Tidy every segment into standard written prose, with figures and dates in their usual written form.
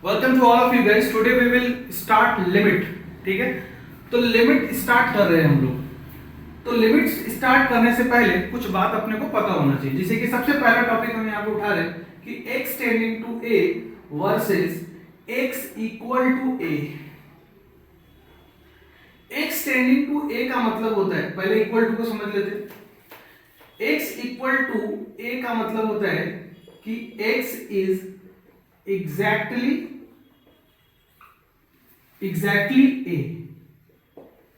Welcome to all of you guys. Today we will start limit. ठीक है, तो limit start कर रहे हैं हम लोग। तो लिमिट स्टार्ट करने से पहले कुछ बात अपने को पता होना चाहिए। जैसे कि सबसे पहला टॉपिक हम यहाँ पे उठा रहे हैं कि x tending to a versus x equal to a। x tending to a का मतलब होता है, पहले इक्वल टू को समझ लेते हैं। x इक्वल टू a का मतलब होता है कि x इज एग्जैक्टली a।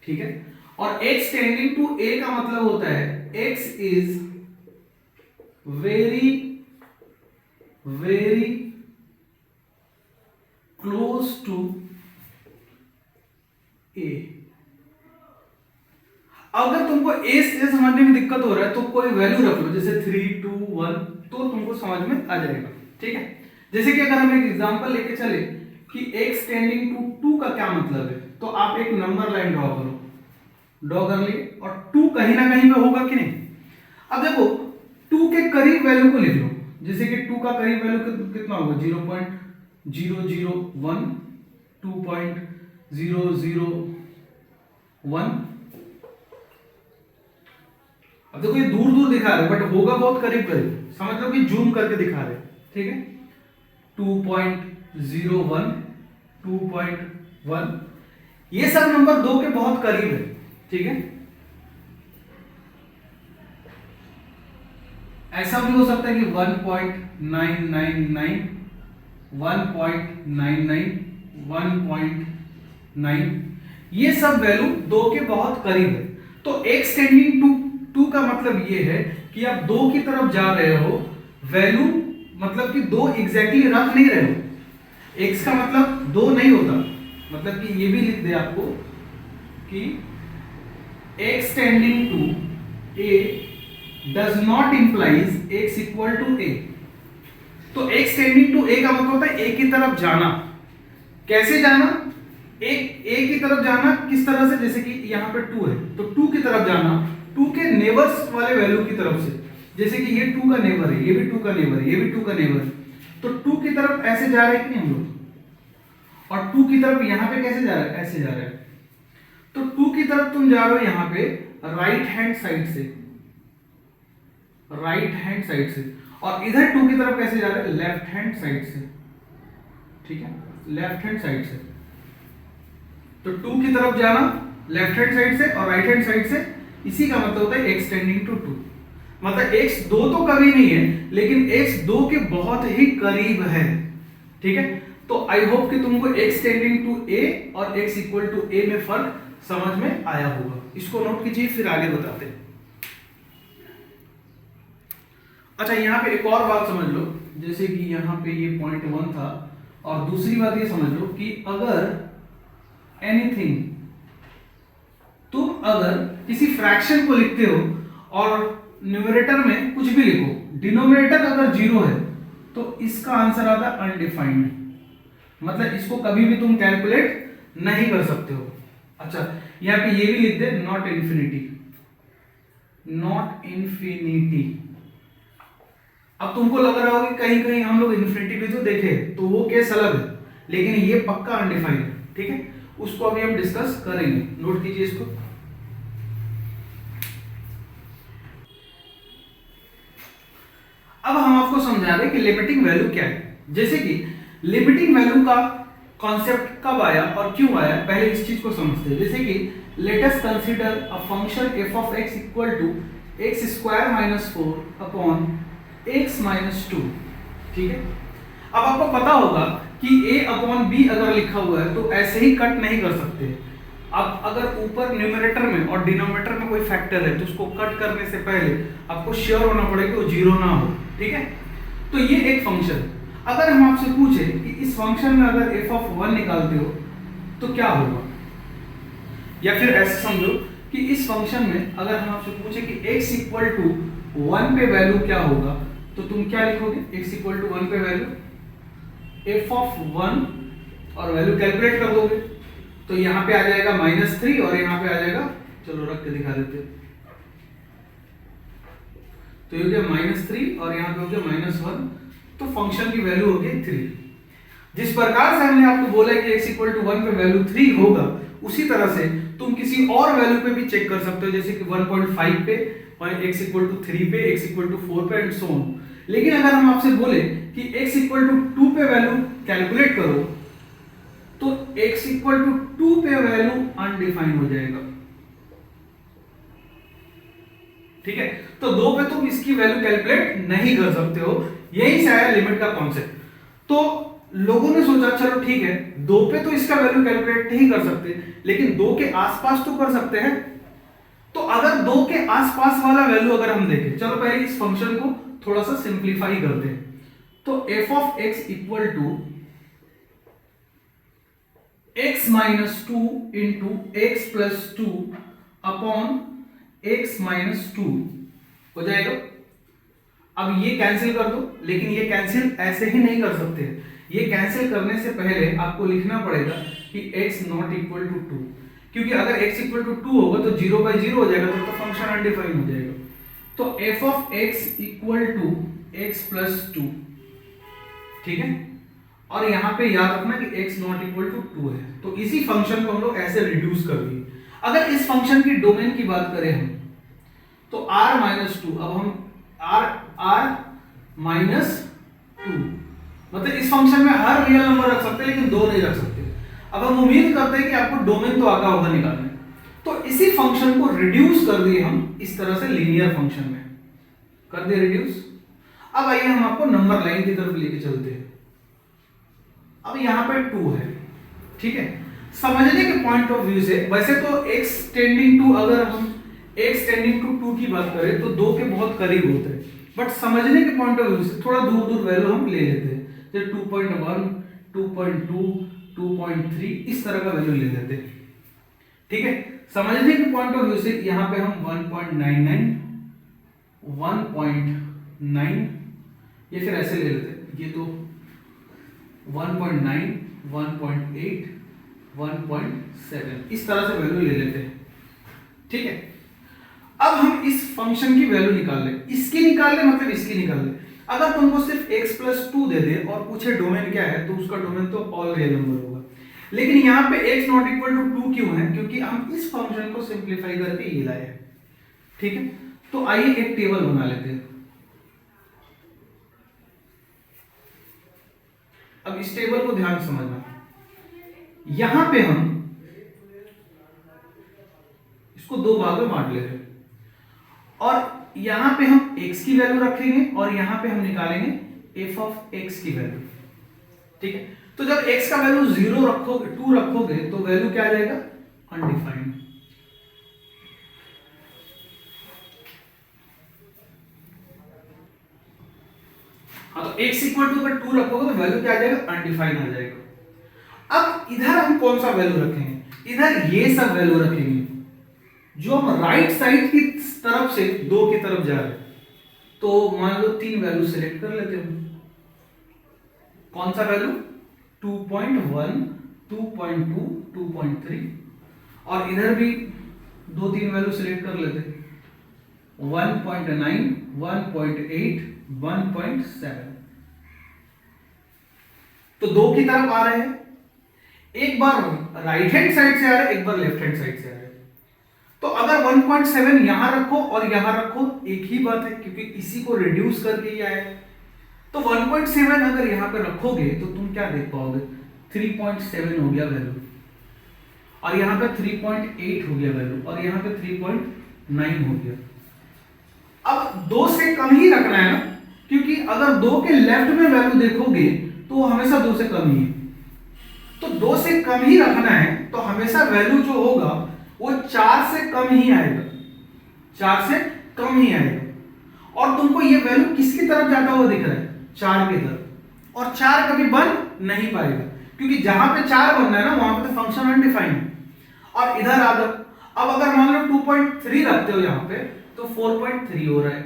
ठीक है, और x टेंडिंग टू a का मतलब होता है x is very very close to a। अगर तुमको a से समझने में दिक्कत हो रहा है तो कोई वैल्यू रख लो, जैसे 3, 2, 1, तो तुमको समझ में आ जाएगा। ठीक है, जैसे कि अगर हम एक एग्जांपल लेके चले कि x टेंडिंग टू 2 का क्या मतलब है, तो आप एक नंबर लाइन ड्रॉ कर लिए और 2 कहीं ना कहीं पे होगा कि नहीं। अब देखो 2 के करीब वैल्यू को लिख लो, जैसे कि 2 का करीब वैल्यू कितना होगा, 0.001, 2.001। अब देखो ये दूर दूर दिखा रहे बट होगा बहुत करीब करीब, समझ लो कि जूम करके दिखा रहे। ठीक है, 2.01, 2.1, ये सब नंबर 2 के बहुत करीब है। ठीक है, ऐसा भी हो सकता है कि 1.999, 1.99, 1.9, ये सब वैल्यू 2 के बहुत करीब है। तो x टेंडिंग टू 2 का मतलब ये है कि आप 2 की तरफ जा रहे हो, वैल्यू मतलब कि 2 एग्जैक्टली रख नहीं रहे हो। x का मतलब 2 नहीं होता, मतलब कि ये भी लिख दे आपको कि x tending to a does not implies x equal to a। तो x टेंडिंग टू a का मतलब होता है a की तरफ जाना। कैसे जाना? a की तरफ जाना किस तरह से, जैसे कि यहाँ पे 2 है तो 2 की तरफ जाना, 2 के नेबर्स वाले वैल्यू की तरफ से। जैसे कि ये 2 का नेबर है, ये भी 2 का नेबर है, ये भी 2 का नेबर है, तो 2 की तरफ ऐसे जा रहे हैं कि नहीं हम लोग। और 2 की तरफ यहाँ पे कैसे जा रहा है, ऐसे जा रहा है। तो 2 की तरफ तुम जा रहे हो यहाँ पे राइट हैंड साइड से, राइट हैंड साइड से, और इधर 2 की तरफ कैसे जा रहे हैं, लेफ्ट हैंड साइड से। ठीक है, लेफ्ट हैंड साइड से। तो 2 की तरफ जाना लेफ्ट हैंड साइड से और राइट हैंड साइड से, इसी का मतलब होता है x टेंडिंग टू 2। मतलब x 2 तो कभी नहीं है, लेकिन x 2 के बहुत ही करीब है। ठीक है, तो आई होप कि तुमको x टेंडिंग टू a और x इक्वल टू a में फर्क समझ में आया होगा। इसको नोट कीजिए, फिर आगे बताते हैं। अच्छा, यहाँ पे एक और बात समझ लो, जैसे कि यहाँ पे ये पॉइंट 1 था, और दूसरी बात ये समझ लो कि अगर एनीथिंग, तुम अगर किसी फ्रैक्शन को लिखते हो और न्यूमरेटर में कुछ भी लिखो, डिनोमिनेटर अगर 0 है तो इसका आंसर आता है अनडिफाइंड, मतलब इसको कभी भी तुम कैलकुलेट नहीं कर सकते हो। अच्छा, यहाँ पे ये भी लिख दे, नॉट इन्फिनिटी, नॉट इन्फिनिटी। अब तुमको लग रहा होगा कि कहीं कहीं हम लोग इन्फिनिटी भी तो देखे, तो वो केस अलग है, लेकिन ये पक्का अनडिफाइंड है। ठीक है, उसको अभी हम डिस्कस करेंगे, नोट कीजिए इसको। अब हम आपको समझा रहे हैं कि लिमिटिंग वैल्यू क्या है। जैसे कि लिमिटिंग वैल्यू का कॉन्सेप्ट कब आया और क्यों आया, पहले इस चीज को समझते हैं। जैसे कि let us consider a function f of x equal to x square minus 4 upon x minus 2। ठीक है, अब आपको पता होगा कि a अपॉन b अगर लिखा हुआ है तो ऐसे ही कट नहीं कर सकते। अब अगर ऊपर न्यूमरेटर में और डिनोमिनेटर में कोई फैक्टर है तो उसको कट करने से पहले आपको श्योर होना पड़ेगा कि वो 0 ना हो। ठीक है, तो ये एक फंक्शन, अगर हम आपसे पूछे कि इस फंक्शन में अगर f of 1 निकालते हो तो क्या होगा, या फिर ऐसे समझो कि इस फंक्शन में अगर हम आपसे पूछे कि x इक्वल टू 1 पे वैल्यू क्या होगा, तो तुम क्या लिखोगे, x इक्वल टू 1 पे वैल्यू f of 1 और वैल्यू कैलकुलेट कर दोगे, तो यहाँ पे आ जाएगा -3 और यहाँ पे आ जाएगा, चलो रख के दिखा देते हैं, तो ये हो गया -3 और यहाँ पे हो गया -1, तो फंक्शन की वैल्यू हो गई 3। जिस प्रकार से हमने आपको बोला है कि x इक्वल टू 1 पे वैल्यू 3 होगा, उसी तरह से तुम किसी और वैल्यू पे भी चेक कर सकते हो, जैसे कि 1.5 पे और x इक्वल टू 3 पे, x इक्वल टू 4 पे एंड सो ऑन। लेकिन अगर हम आपसे बोले कि x इक्वल टू 2 पे वैल्यू कैलकुलेट करो, तो x इक्वल टू 2 पे वैल्यू अनडिफाइन हो जाएगा। ठीक है, तो 2 पे तुम इसकी वैल्यू कैलकुलेट नहीं कर सकते हो। यही से आया लिमिट का कॉन्सेप्ट। तो लोगों ने सोचा चलो ठीक है, 2 पे तो इसका वैल्यू कैलकुलेट नहीं कर सकते, लेकिन 2 के आसपास तो कर सकते हैं। तो अगर 2 के आसपास वाला वैल्यू अगर हम देखें, चलो पहले इस फंक्शन को थोड़ा सा सिंप्लीफाई करते हैं। तो f of x equal to x minus 2 into x plus 2 upon x minus 2 हो जाएगा। अब ये कैंसिल कर दो, लेकिन ये कैंसिल ऐसे ही नहीं कर सकते। ये कैंसिल करने से पहले आपको लिखना पड़ेगा कि x नॉट इक्वल टू 2, क्योंकि अगर x इक्वल टू 2 होगा तो 0 बाई 0 हो जाएगा, तो फंक्शन अनडिफाइन हो जाएगा। तो f of x equal to x plus 2, ठीक है। और यहां पे याद रखना कि x नॉट इक्वल टू 2 है, तो इसी फंक्शन को हम लोग ऐसे रिड्यूस कर दिए। अगर इस फंक्शन की डोमेन की बात करें हम, तो r माइनस 2, अब हम r माइनस 2, मतलब इस फंक्शन में हर रियल नंबर रख सकते हैं लेकिन 2 नहीं रख सकते। अब हम उम्मीद करते हैं कि आपको डोमेन तो आता होगा निकालने, तो इसी फंक्शन को रिड्यूस कर दिए हम इस तरह से लीनियर फंक्शन में कर दिए रिड्यूस। अब आइए हम आपको नंबर लाइन की तरफ लेके चलते हैं। अब यहां पे 2 है, ठीक है। समझने के पॉइंट ऑफ व्यू से वैसे तो x टेंडिंग टू, अगर हम x टेंडिंग टू 2 की बात करें तो 2 के बहुत करीब होते हैं, बट समझने के पॉइंट ऑफ व्यू से थोड़ा दूर दूर वैल्यू हम ले लेते हैं, जैसे 2.1, 2.2, 2.3 इस तरह का वैल्यू ले लेते हैं, ठीक है। समझने के पॉइंट ऑफ व्यू से यहां पे हम 1.99, 1.9 ये फिर ऐसे ले लेते हैं, ये तो 1.9, 1.8, 1.7 इस तरह से वैल्यू ले लेते हैं, ठीक है। अब हम इस फंक्शन की वैल्यू निकाल ले, इसकी निकाल ले मतलब इसकी निकाल ले। अगर तुमको सिर्फ x प्लस 2 दे दे और पूछे डोमेन क्या है, तो उसका डोमेन तो ऑल रियल नंबर होगा। लेकिन यहाँ पे x नॉट इक्वल टू 2 क्यों है? क्योंकि हम इस फंक्शन को सिंप्लीफाई करके ये लाए हैं, ठीक है। तो आइए एक टेबल बना लेते हैं। अब इस टेबल को ध्यान से समझना, यहां पे हम इसको 2 भाग में बांट ले रहे हैं और यहां पे हम x की वैल्यू रखेंगे और यहां पे हम निकालेंगे f ऑफ x की वैल्यू, ठीक है। तो जब x का वैल्यू 0 रखोगे, 2 रखोगे, तो वैल्यू क्या आ जाएगा? अनडिफाइंड। हाँ, तो x इक्वल टू अगर 2 रखोगे तो वैल्यू क्या आ जाएगा? अनडिफाइंड आ जाएगा। अब इधर हम कौन सा वैल्यू रखेंगे? इधर ये सब वैल्यू रखेंगे जो हम राइट साइड की तरफ से 2 की तरफ जा रहे हैं। तो मान लो 3 वैल्यू सिलेक्ट कर लेते हैं। कौन सा वैल्यू? 2.1, 2.2, 2.3 और इधर भी 2-3 वैल्यू सिलेक्ट कर लेते हैं। 1.9, 1.8, 1.7। तो 2 की तरफ आ रहे हैं, एक बार राइट हैंड साइड से आ रहे हैं, एक बार लेफ्ट हैंड साइड से आ रहे हैं। तो अगर 1.7 यहां रखो और यहां रखो, एक ही बात है, क्योंकि इसी को रिड्यूस करके ही आया है। तो 1.7 अगर यहां पे रखोगे तो तुम क्या देख पाओगे? 3.7 हो गया वैल्यू, और यहां पे 3.8 हो गया वैल्यू, और यहां पे 3.9 हो गया। अब 2 से कम ही रखना है ना, क्योंकि अगर 2 के लेफ्ट में वैल्यू देखोगे तो वो हमेशा 2 से कम ही है। तो 2 से कम ही रखना है, तो हमेशा वैल्यू जो होगा वो 4 से कम ही आएगा, 4 से कम ही आएगा। और तुमको ये वैल्यू किसकी तरफ जाता हुआ दिख रहा है? 4 की तरफ। और 4 कभी बन नहीं पाएगा, क्योंकि जहां पे 4 बनना है ना, वहां पे तो फंक्शन अनडिफाइंड है। और इधर आ जाओ, अब अगर मान लो 2.3 रखते हो यहां पे, तो 4.3 हो रहा है।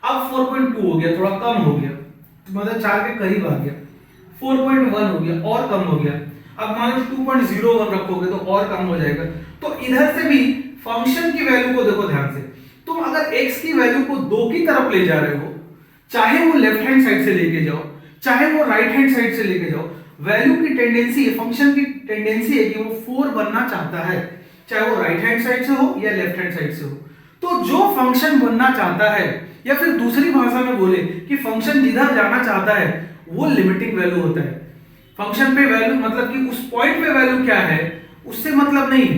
अब 4.2 हो गया, थोड़ा कम हो गया, मतलब 4 के करीब आ गया। 4.1 हो गया, और कम हो गया। अब मान लो 2.01 रखोगे तो और कम हो जाएगा। तो इधर से भी फंक्शन की वैल्यू को देखो ध्यान से। तुम अगर x की वैल्यू को 2 की तरफ ले जा रहे हो, चाहे वो लेफ्ट हैंड साइड से लेके जाओ, चाहे वो राइट हैंड साइड से लेके जाओ, वैल्यू की टेंडेंसी है, फंक्शन की टेंडेंसी है कि वो 4 बनना चाहता है, चाहे वो राइट हैंड साइड से हो या लेफ्ट हैंड साइड से हो। तो जो फंक्शन बनना चाहता है, या फिर दूसरी भाषा में बोले कि फंक्शन जिधर जाना चाहता है वो लिमिटिंग वैल्यू होता है। फंक्शन पे वैल्यू मतलब कि उस पॉइंट पे वैल्यू क्या है उससे मतलब नहीं है,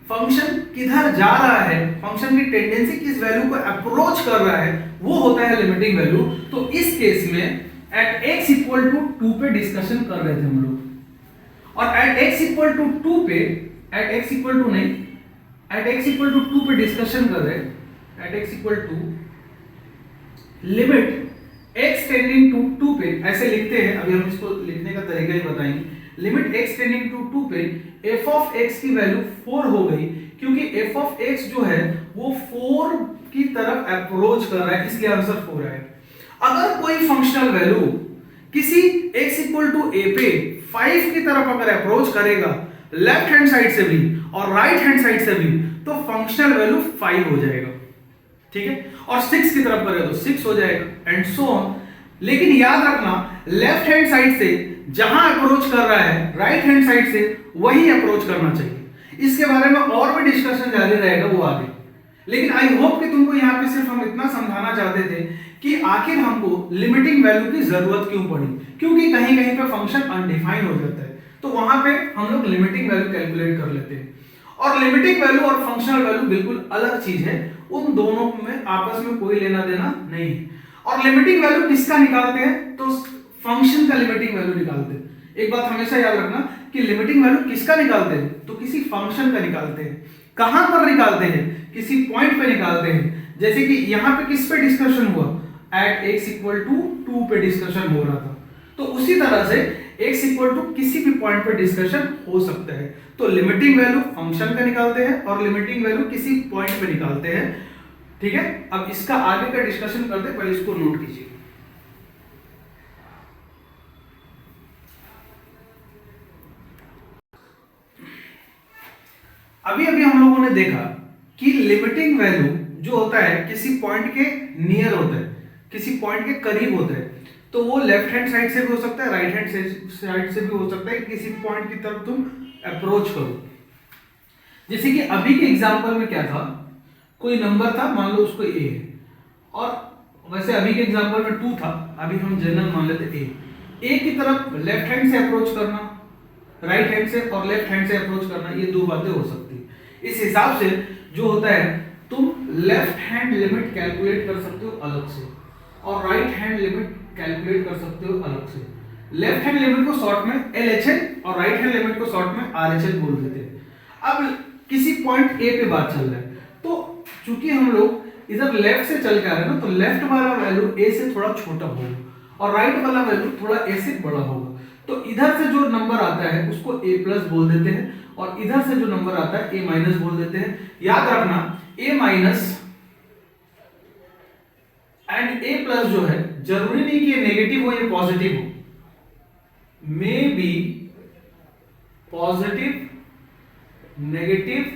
फंक्शन किधर जा रहा है, फंक्शन की टेंडेंसी किस वैल्यू को अप्रोच कर रहा है, वो होता है लिमिटिंग वैल्यू। तो इस केस में एट x इक्वल टू 2 पे डिस्कशन कर रहे थे हम लोग, और एट x इक्वल टू 2 पे, एट x इक्वल टू नहीं, एट x इक्वल टू 2 पे डिस्कशन कर रहे हैं। At x equal to limit x tending to 2 पे ऐसे लिखते हैं, अभी हम इसको लिखने का तरीका ही बताएंगे। लिमिट x टेंडिंग टू 2 पे f ऑफ x की वैल्यू 4 हो गई, क्योंकि f ऑफ x जो है वो 4 की तरफ अप्रोच कर रहा है, इसलिए आंसर 4 है। अगर कोई फंक्शनल वैल्यू किसी x इक्वल टू a पे 5 की तरफ अगर अप्रोच करेगा लेफ्ट हैंड साइड से भी और राइट हैंड साइड से भी, तो फंक्शनल वैल्यू 5 हो जाएगा, ठीक है, और 6 की तरफ करेगा तो 6 हो जाएगा, एंड सो ऑन। लेकिन याद रखना लेफ्ट हैंड साइड से जहां अप्रोच कर रहा है राइट हैंड साइड से वही अप्रोच करना चाहिए। इसके बारे में और भी डिस्कशन जारी रहेगा वो आगे, लेकिन आई होप कि तुमको यहाँ पे सिर्फ हम इतना समझाना चाहते थे कि आखिर हमको लिमिटिंग वैल्यू की जरूरत क्यों पड़ी, क्योंकि कहीं कहीं पे फंक्शन अनडिफाइन हो जाता है, तो वहां पे हम लोग लिमिटिंग वैल्यू कैलकुलेट कर लेते हैं। और लिमिटिंग वैल्यू और फंक्शनल वैल्यू बिल्कुल अलग चीज है, उन दोनों में आपस में कोई लेना देना नहीं है। और लिमिटिंग वैल्यू किसका निकालते हैं, तो फंक्शन का लिमिटिंग वैल्यू निकालते हैं। एक बात हमेशा याद रखना कि लिमिटिंग वैल्यू किसका निकालते हैं, तो किसी फंक्शन का निकालते हैं। कहां पर निकालते हैं, किसी पॉइंट पे निकालते हैं। जैसे कि यहां पे किस पे डिस्कशन हुआ, एट x इक्वल टू 2 पे डिस्कशन हो रहा था, तो उसी तरह से x इक्वल टू किसी भी पॉइंट पे डिस्कशन हो सकता है। तो लिमिटिंग वैल्यू फंक्शन का निकालते हैं और लिमिटिंग वैल्यू किसी पॉइंट पे निकालते हैं, ठीक है। अब इसका आगे का डिस्कशन करते हैं, पहले इसको नोट कीजिए। अभी अभी हम लोगों ने देखा कि लिमिटिंग वैल्यू जो होता है किसी पॉइंट के नियर होता है, किसी पॉइंट के करीब होता है, तो वो लेफ्ट हैंड साइड से भी हो सकता है, राइट हैंड साइड से भी हो सकता है, किसी पॉइंट की तरफ तुम अप्रोच करो। जैसे कि अभी के एग्जांपल में क्या था, कोई नंबर था, मान लो उसको a है, और वैसे अभी के एग्जांपल में 2 था, अभी हम जनरल मान लेते a की तरफ लेफ्ट हैंड से अप्रोच करना, राइट हैंड से और लेफ्ट हैंड से अप्रोच करना, ये 2 बातें हो सकती है। इस हिसाब से जो होता है तुम लेफ्ट हैंड लिमिट कैलकुलेट कर सकते हो अलग से, और राइट हैंड लिमिट कैलकुलेट कर सकते हो अलग से। लेफ्ट हैंड लिमिट को शॉर्ट में LHL और राइट हैंड लिमिट को शॉर्ट में RHL बोल देते हैं। अब किसी पॉइंट A पे बात चल रहा है, तो चूंकि हम लोग इधर लेफ्ट से चल के आ रहे हैं ना, तो लेफ्ट वाला वैल्यू A से थोड़ा छोटा होगा और राइट वाला वैल्यू थोड़ा A से बड़ा होगा। तो इधर से जो नंबर आता है उसको A प्लस बोल देते हैं, और इधर से जो नंबर आता है A माइनस बोल देते हैं। याद रखना A minus and A plus जो है जरूरी नहीं कि ये नेगेटिव हो या पॉजिटिव हो, may be positive, negative,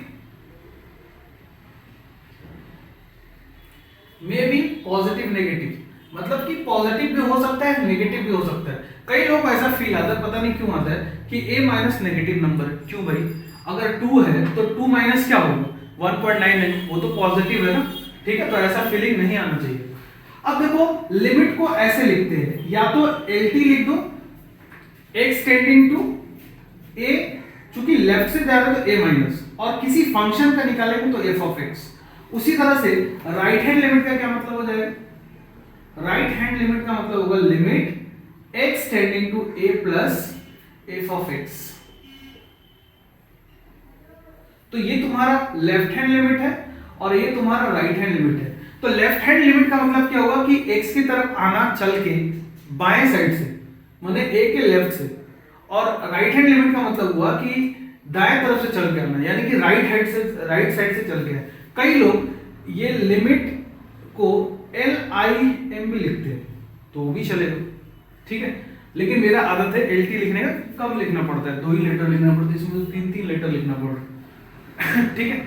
may be positive negative, मतलब कि पॉजिटिव भी हो सकता है, नेगेटिव भी हो सकता है। कई लोग ऐसा फील आता है, पता नहीं क्यों आता है कि A माइनस नेगेटिव नंबर, क्यों भाई, अगर 2 है तो 2 माइनस क्या होगा 1.9, वो तो पॉजिटिव है ना, ठीक है, तो ऐसा फीलिंग नहीं आना चाहिए। अब देखो लिमिट को ऐसे लिखते हैं, या तो LT लिख दो x टेंडिंग टू a, चूंकि लेफ्ट से जा रहा है तो a माइनस, और किसी फंक्शन का निकालेंगे तो f ऑफ x। उसी तरह से राइट हैंड लिमिट का क्या मतलब हो जाएगा, राइट हैंड लिमिट का मतलब होगा limit x tending to a plus f of x। तो ये तुम्हारा लेफ्ट हैंड लिमिट है और ये तुम्हारा राइट हैंड लिमिट है। तो लेफ्ट हैंड लिमिट का मतलब क्या होगा कि x की तरफ आना चल के बाएं साइड से, माने a के लेफ्ट से, और राइट हैंड लिमिट का मतलब हुआ कि दाएं तरफ से चल के आना, यानी कि राइट साइड से चल के आना। कई लोग ये लिमिट को LIM भी लिखते हैं, तो वो भी चलेगा, ठीक है, लेकिन मेरा आदत है LT लिखने का, कम लिखना पड़ता है, 2 ही लेटर लिखना पड़ता है, इसमें 3-3 लेटर लिखना पड़ रहा है ठीक है।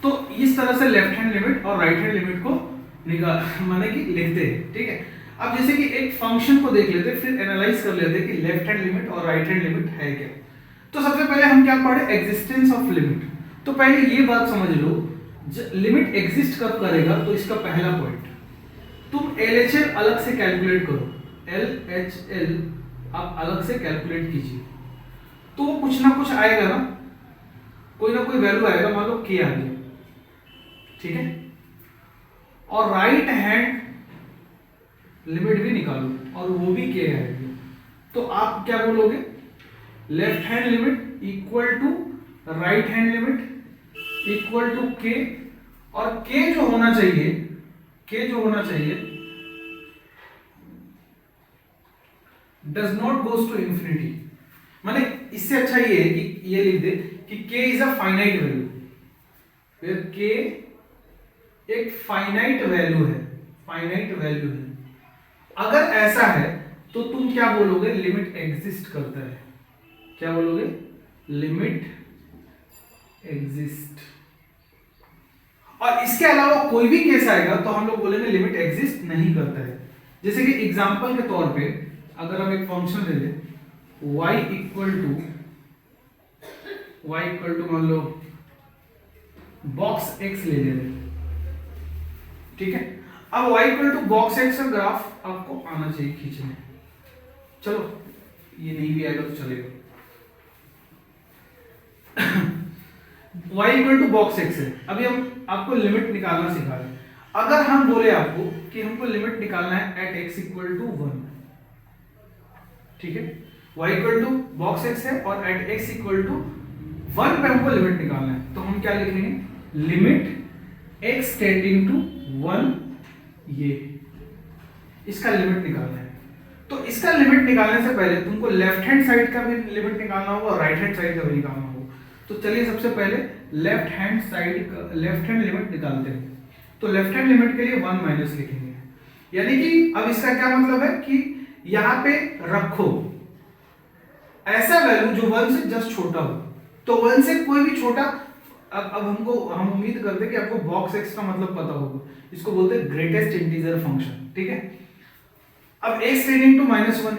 तो इस तरह से लेफ्ट हैंड लिमिट और राइट हैंड लिमिट को माने कि लिखते हैं, ठीक है। अब जैसे कि एक फंक्शन को देख लेते फिर एनालाइज कर लेते कि लेफ्ट हैंड लिमिट और राइट हैंड लिमिट है क्या। तो सबसे पहले हम क्या पढ़े, एग्जिस्टेंस ऑफ लिमिट। तो पहले ये बात समझ लो, लिमिट एग्जिस्ट कब करेगा, तो इसका पहला पॉइंट, तुम LHL अलग से कैलकुलेट करो, LHL आप अलग से कैलकुलेट कीजिए, तो वो कुछ ना कुछ आएगा ना, कोई ना कोई वैल्यू आएगा, मान लो k आ गया, ठीक है। और राइट हैंड लिमिट भी निकालो और वो भी k आएगी, तो आप क्या बोलोगे, left hand limit equal to right hand limit equal to k, और k जो होना चाहिए, k जो होना चाहिए does not goes to infinity. माने इससे अच्छा ये है कि ये लिख दे कि k is a finite value, फिर k एक फाइनाइट वैल्यू है, फाइनाइट वैल्यू है। अगर ऐसा है तो तुम क्या बोलोगे, लिमिट एग्जिस्ट करता है, क्या बोलोगे, लिमिट एग्जिस्ट। और इसके अलावा कोई भी केस आएगा तो हम लोग बोलेंगे लिमिट एग्जिस्ट नहीं करता है। जैसे कि एग्जांपल के तौर पे अगर हम एक फंक्शन ले लें y इक्वल टू मान लो बॉक्स x ले ले, ठीक है। अब y equal to box x का ग्राफ आपको आना चाहिए खींचने, चलो ये नहीं भी आएगा तो चलेगा। y equal to box x है, अभी हम आपको लिमिट निकालना सिखा रहे हैं। अगर हम बोले आपको कि हमको लिमिट निकालना है एट x इक्वल टू 1, ठीक है, y equal to box x है और एट x इक्वल टू 1 पे हमको लिमिट निकालना है, तो हम क्या लिखेंगे, लिमिट x टेंडिंग टू 1, ये इसका लिमिट निकालना है। तो इसका लिमिट निकालने से पहले तुमको लेफ्ट हैंड साइड का भी लिमिट निकालना होगा और राइट हैंड साइड का भी निकालना होगा। तो चलिए सबसे पहले लेफ्ट हैंड साइड का लेफ्ट हैंड लिमिट निकालते हैं। तो लेफ्ट हैंड लिमिट के लिए 1 माइनस लिखेंगे, यानी कि अब इसका क्या मतलब है कि यहां पे रखो ऐसा वैल्यू जो 1 से जस्ट छोटा हो, तो 1 से कोई भी छोटा। अब हम उम्मीद करते हैं कि आपको बॉक्स x का मतलब पता होगा, इसको बोलते हैं ग्रेटेस्ट इंटीजर फंक्शन, ठीक है। अब x टेंडिंग टू -1,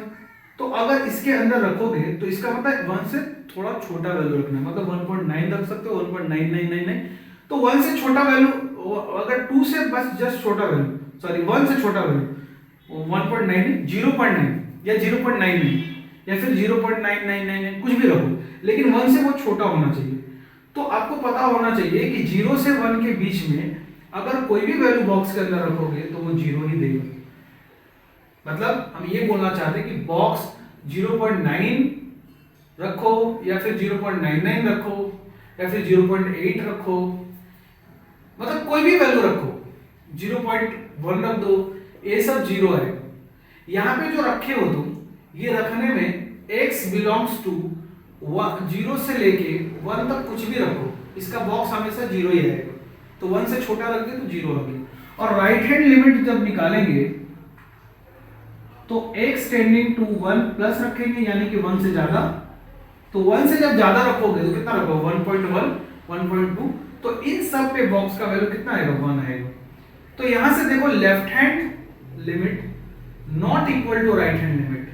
तो अगर इसके अंदर रखोगे तो इसका मतलब 1 से थोड़ा छोटा वैल्यू रखना है, मतलब 1.9 रख सकते हो, 1.9999। तो 1 से छोटा वैल्यू, अगर 2 से बस जस्ट छोटा वैल्यू, सॉरी 1 से छोटा वैल्यू 1.9 0.9 या 0.99 या फिर 0.9999 कुछ भी रखो, लेकिन 1 से वो छोटा होना चाहिए। तो आपको पता होना चाहिए कि 0 से 1 के बीच में अगर कोई भी वैल्यू बॉक्स के अंदर रखोगे तो वो 0 ही देगा। मतलब हम ये बोलना चाहते हैं कि बॉक्स 0.9 रखो या फिर 0.99 रखो या फिर 0.8 रखो, मतलब कोई भी वैल्यू रखो, 0.1 रख दो, ये सब 0 है। यहां पे जो रखे हो तुम, ये रखने में x बिलोंग्स टू 0 से लेके 1 तक कुछ भी रखो, इसका बॉक्स हमेशा 0 ही रहेगा। तो 1 से छोटा रख दे तो 0 आ गया। और राइट हैंड लिमिट जब निकालेंगे तो x टेंडिंग टू 1 प्लस रखेंगे, यानी कि 1 से ज्यादा। तो 1 से जब ज्यादा रखोगे तो कितना रखोगे, 1.1 1.2, तो इन सब पे बॉक्स का वैल्यू कितना आएगा, 1 आएगा। तो यहां से देखो left hand limit not equal to right hand limit,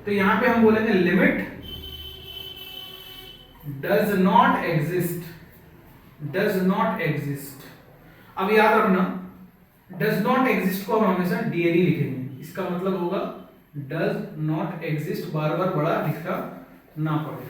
तो यहां पे हम बोलेंगे limit does not exist, does not exist. अब याद रखना, डज नॉट एग्जिस्ट को हम हमेशा डीएनई लिखेंगे, इसका मतलब होगा डज नॉट एग्जिस्ट, बार बार बड़ा लिखना ना पड़े।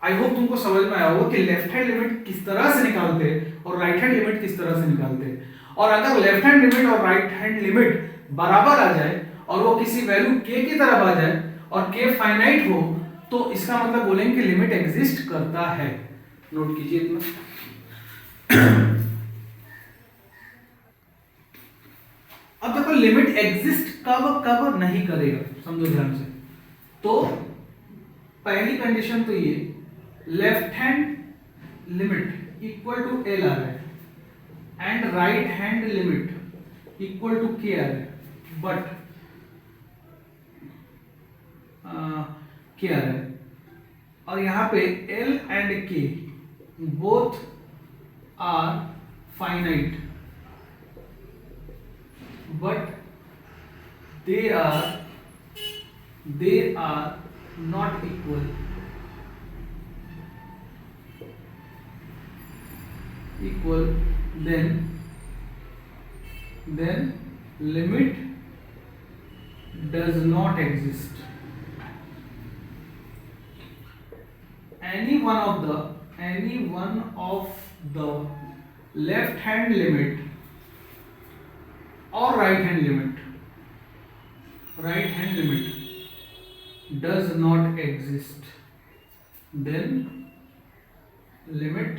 आई होप तुमको समझ में आया होगा कि लेफ्ट हैंड लिमिट किस तरह से निकालते हैं और राइट हैंड लिमिट किस तरह से निकालते हैं। और अगर लेफ्ट हैंड लिमिट और राइट हैंड लिमिट बराबर आ जाए और वो किसी वैल्यू k की तरफ आ जाए और k फाइनाइट हो, तो इसका मतलब बोलेंगे कि लिमिट एग्जिस्ट करता है। नोट कीजिए इतना। अब देखो लिमिट एग्जिस्ट कब कब नहीं करेगा, समझो ध्यान से। तो पहली कंडीशन तो ये, left hand limit equal to L आ रहा है and right hand limit equal to K आ रहा है, बट K आ रहा है, और यहां पे L and K both are finite, but they are not equal, then limit does not exist. Any one of the left hand limit or right hand limit does not exist, then limit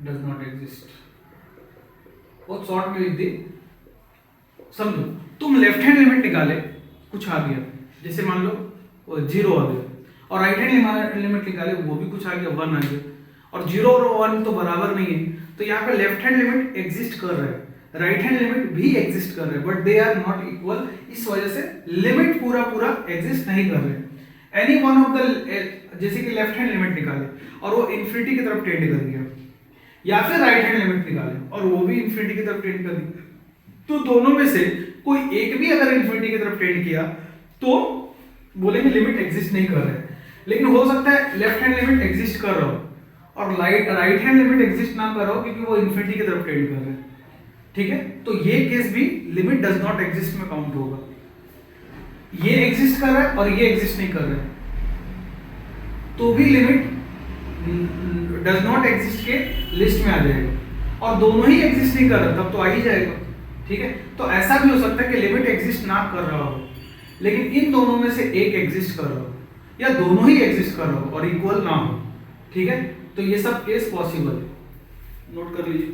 does not exist. बहुत short में लिख दी, समझो। तुम left hand limit निकाले, कुछ आ गया, जैसे मान लो 0 आ गया, और राइट हैंड लिमिट निकाले, वो भी कुछ आ गया, 1 आ गया, और 0 और 1 तो बराबर नहीं है, तो यहाँ पे लेफ्ट हैंड लिमिट एग्जिस्ट कर रहा है, राइट हैंड लिमिट भी एग्जिस्ट कर रहे हैं, but they are not equal. इस वजह से लिमिट पूरा एग्जिस्ट नहीं कर रहे। एनी वन ऑफ द, जैसे कि लेफ्ट हैंड लिमिट निकाले और वो इन्फिनिटी की तरफ टेंड कर गया, या फिर राइट हैंड लिमिट निकाले और वो भी इन्फिनिटी की तरफ टेंड कर दी, तो दोनों में से कोई एक भी अगर इन्फिनिटी की तरफ टेंड किया तो बोलेंगे लिमिट एग्जिस्ट नहीं कर रहा है। लेकिन हो सकता है लेफ्ट हैंड लिमिट एग्जिस्ट कर रहा हो और राइट हैंड लिमिट एग्जिस्ट ना कर रहा हो, क्योंकि वो इन्फिनिटी की तरफ टेंड कर रहे हैं। ठीक है, तो ये केस भी लिमिट डज नॉट एग्जिस्ट में काउंट होगा। ये एग्जिस्ट कर रहा है और ये एग्जिस्ट नहीं कर रहा है, तो भी लिमिट डज नॉट एग्जिस्ट के लिस्ट में आ जाएगा, और दोनों ही एग्जिस्ट नहीं कर रहा तब तो आ ही जाएगा। ठीक है, तो ऐसा भी हो सकता है कि लिमिट एग्जिस्ट ना कर रहा हो, लेकिन इन दोनों में से एक एग्जिस्ट कर रहा हो, या दोनों ही एग्जिस्ट कर रहा हो और इक्वल ना हो। ठीक है, तो ये सब केस पॉसिबल है, नोट कर लीजिए।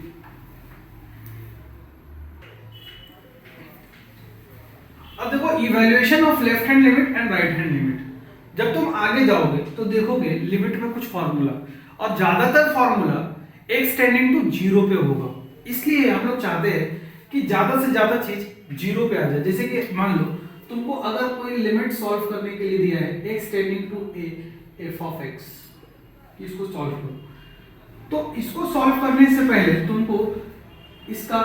अब देखो evaluation of left hand limit and right hand limit. जब तुम आगे जाओगे तो देखोगे लिमिट में कुछ फार्मूला, और ज्यादातर फार्मूला x टेंडिंग टू 0 पे होगा। इसलिए हम लोग चाहते हैं कि ज्यादा से ज्यादा चीज 0 पे आ जाए। जैसे कि मान लो तुमको अगर कोई लिमिट सॉल्व करने के लिए दिया है x tending to a f of x, इसको सॉल्व करो, तो इसको सॉल्व करने से पहले तुमको इसका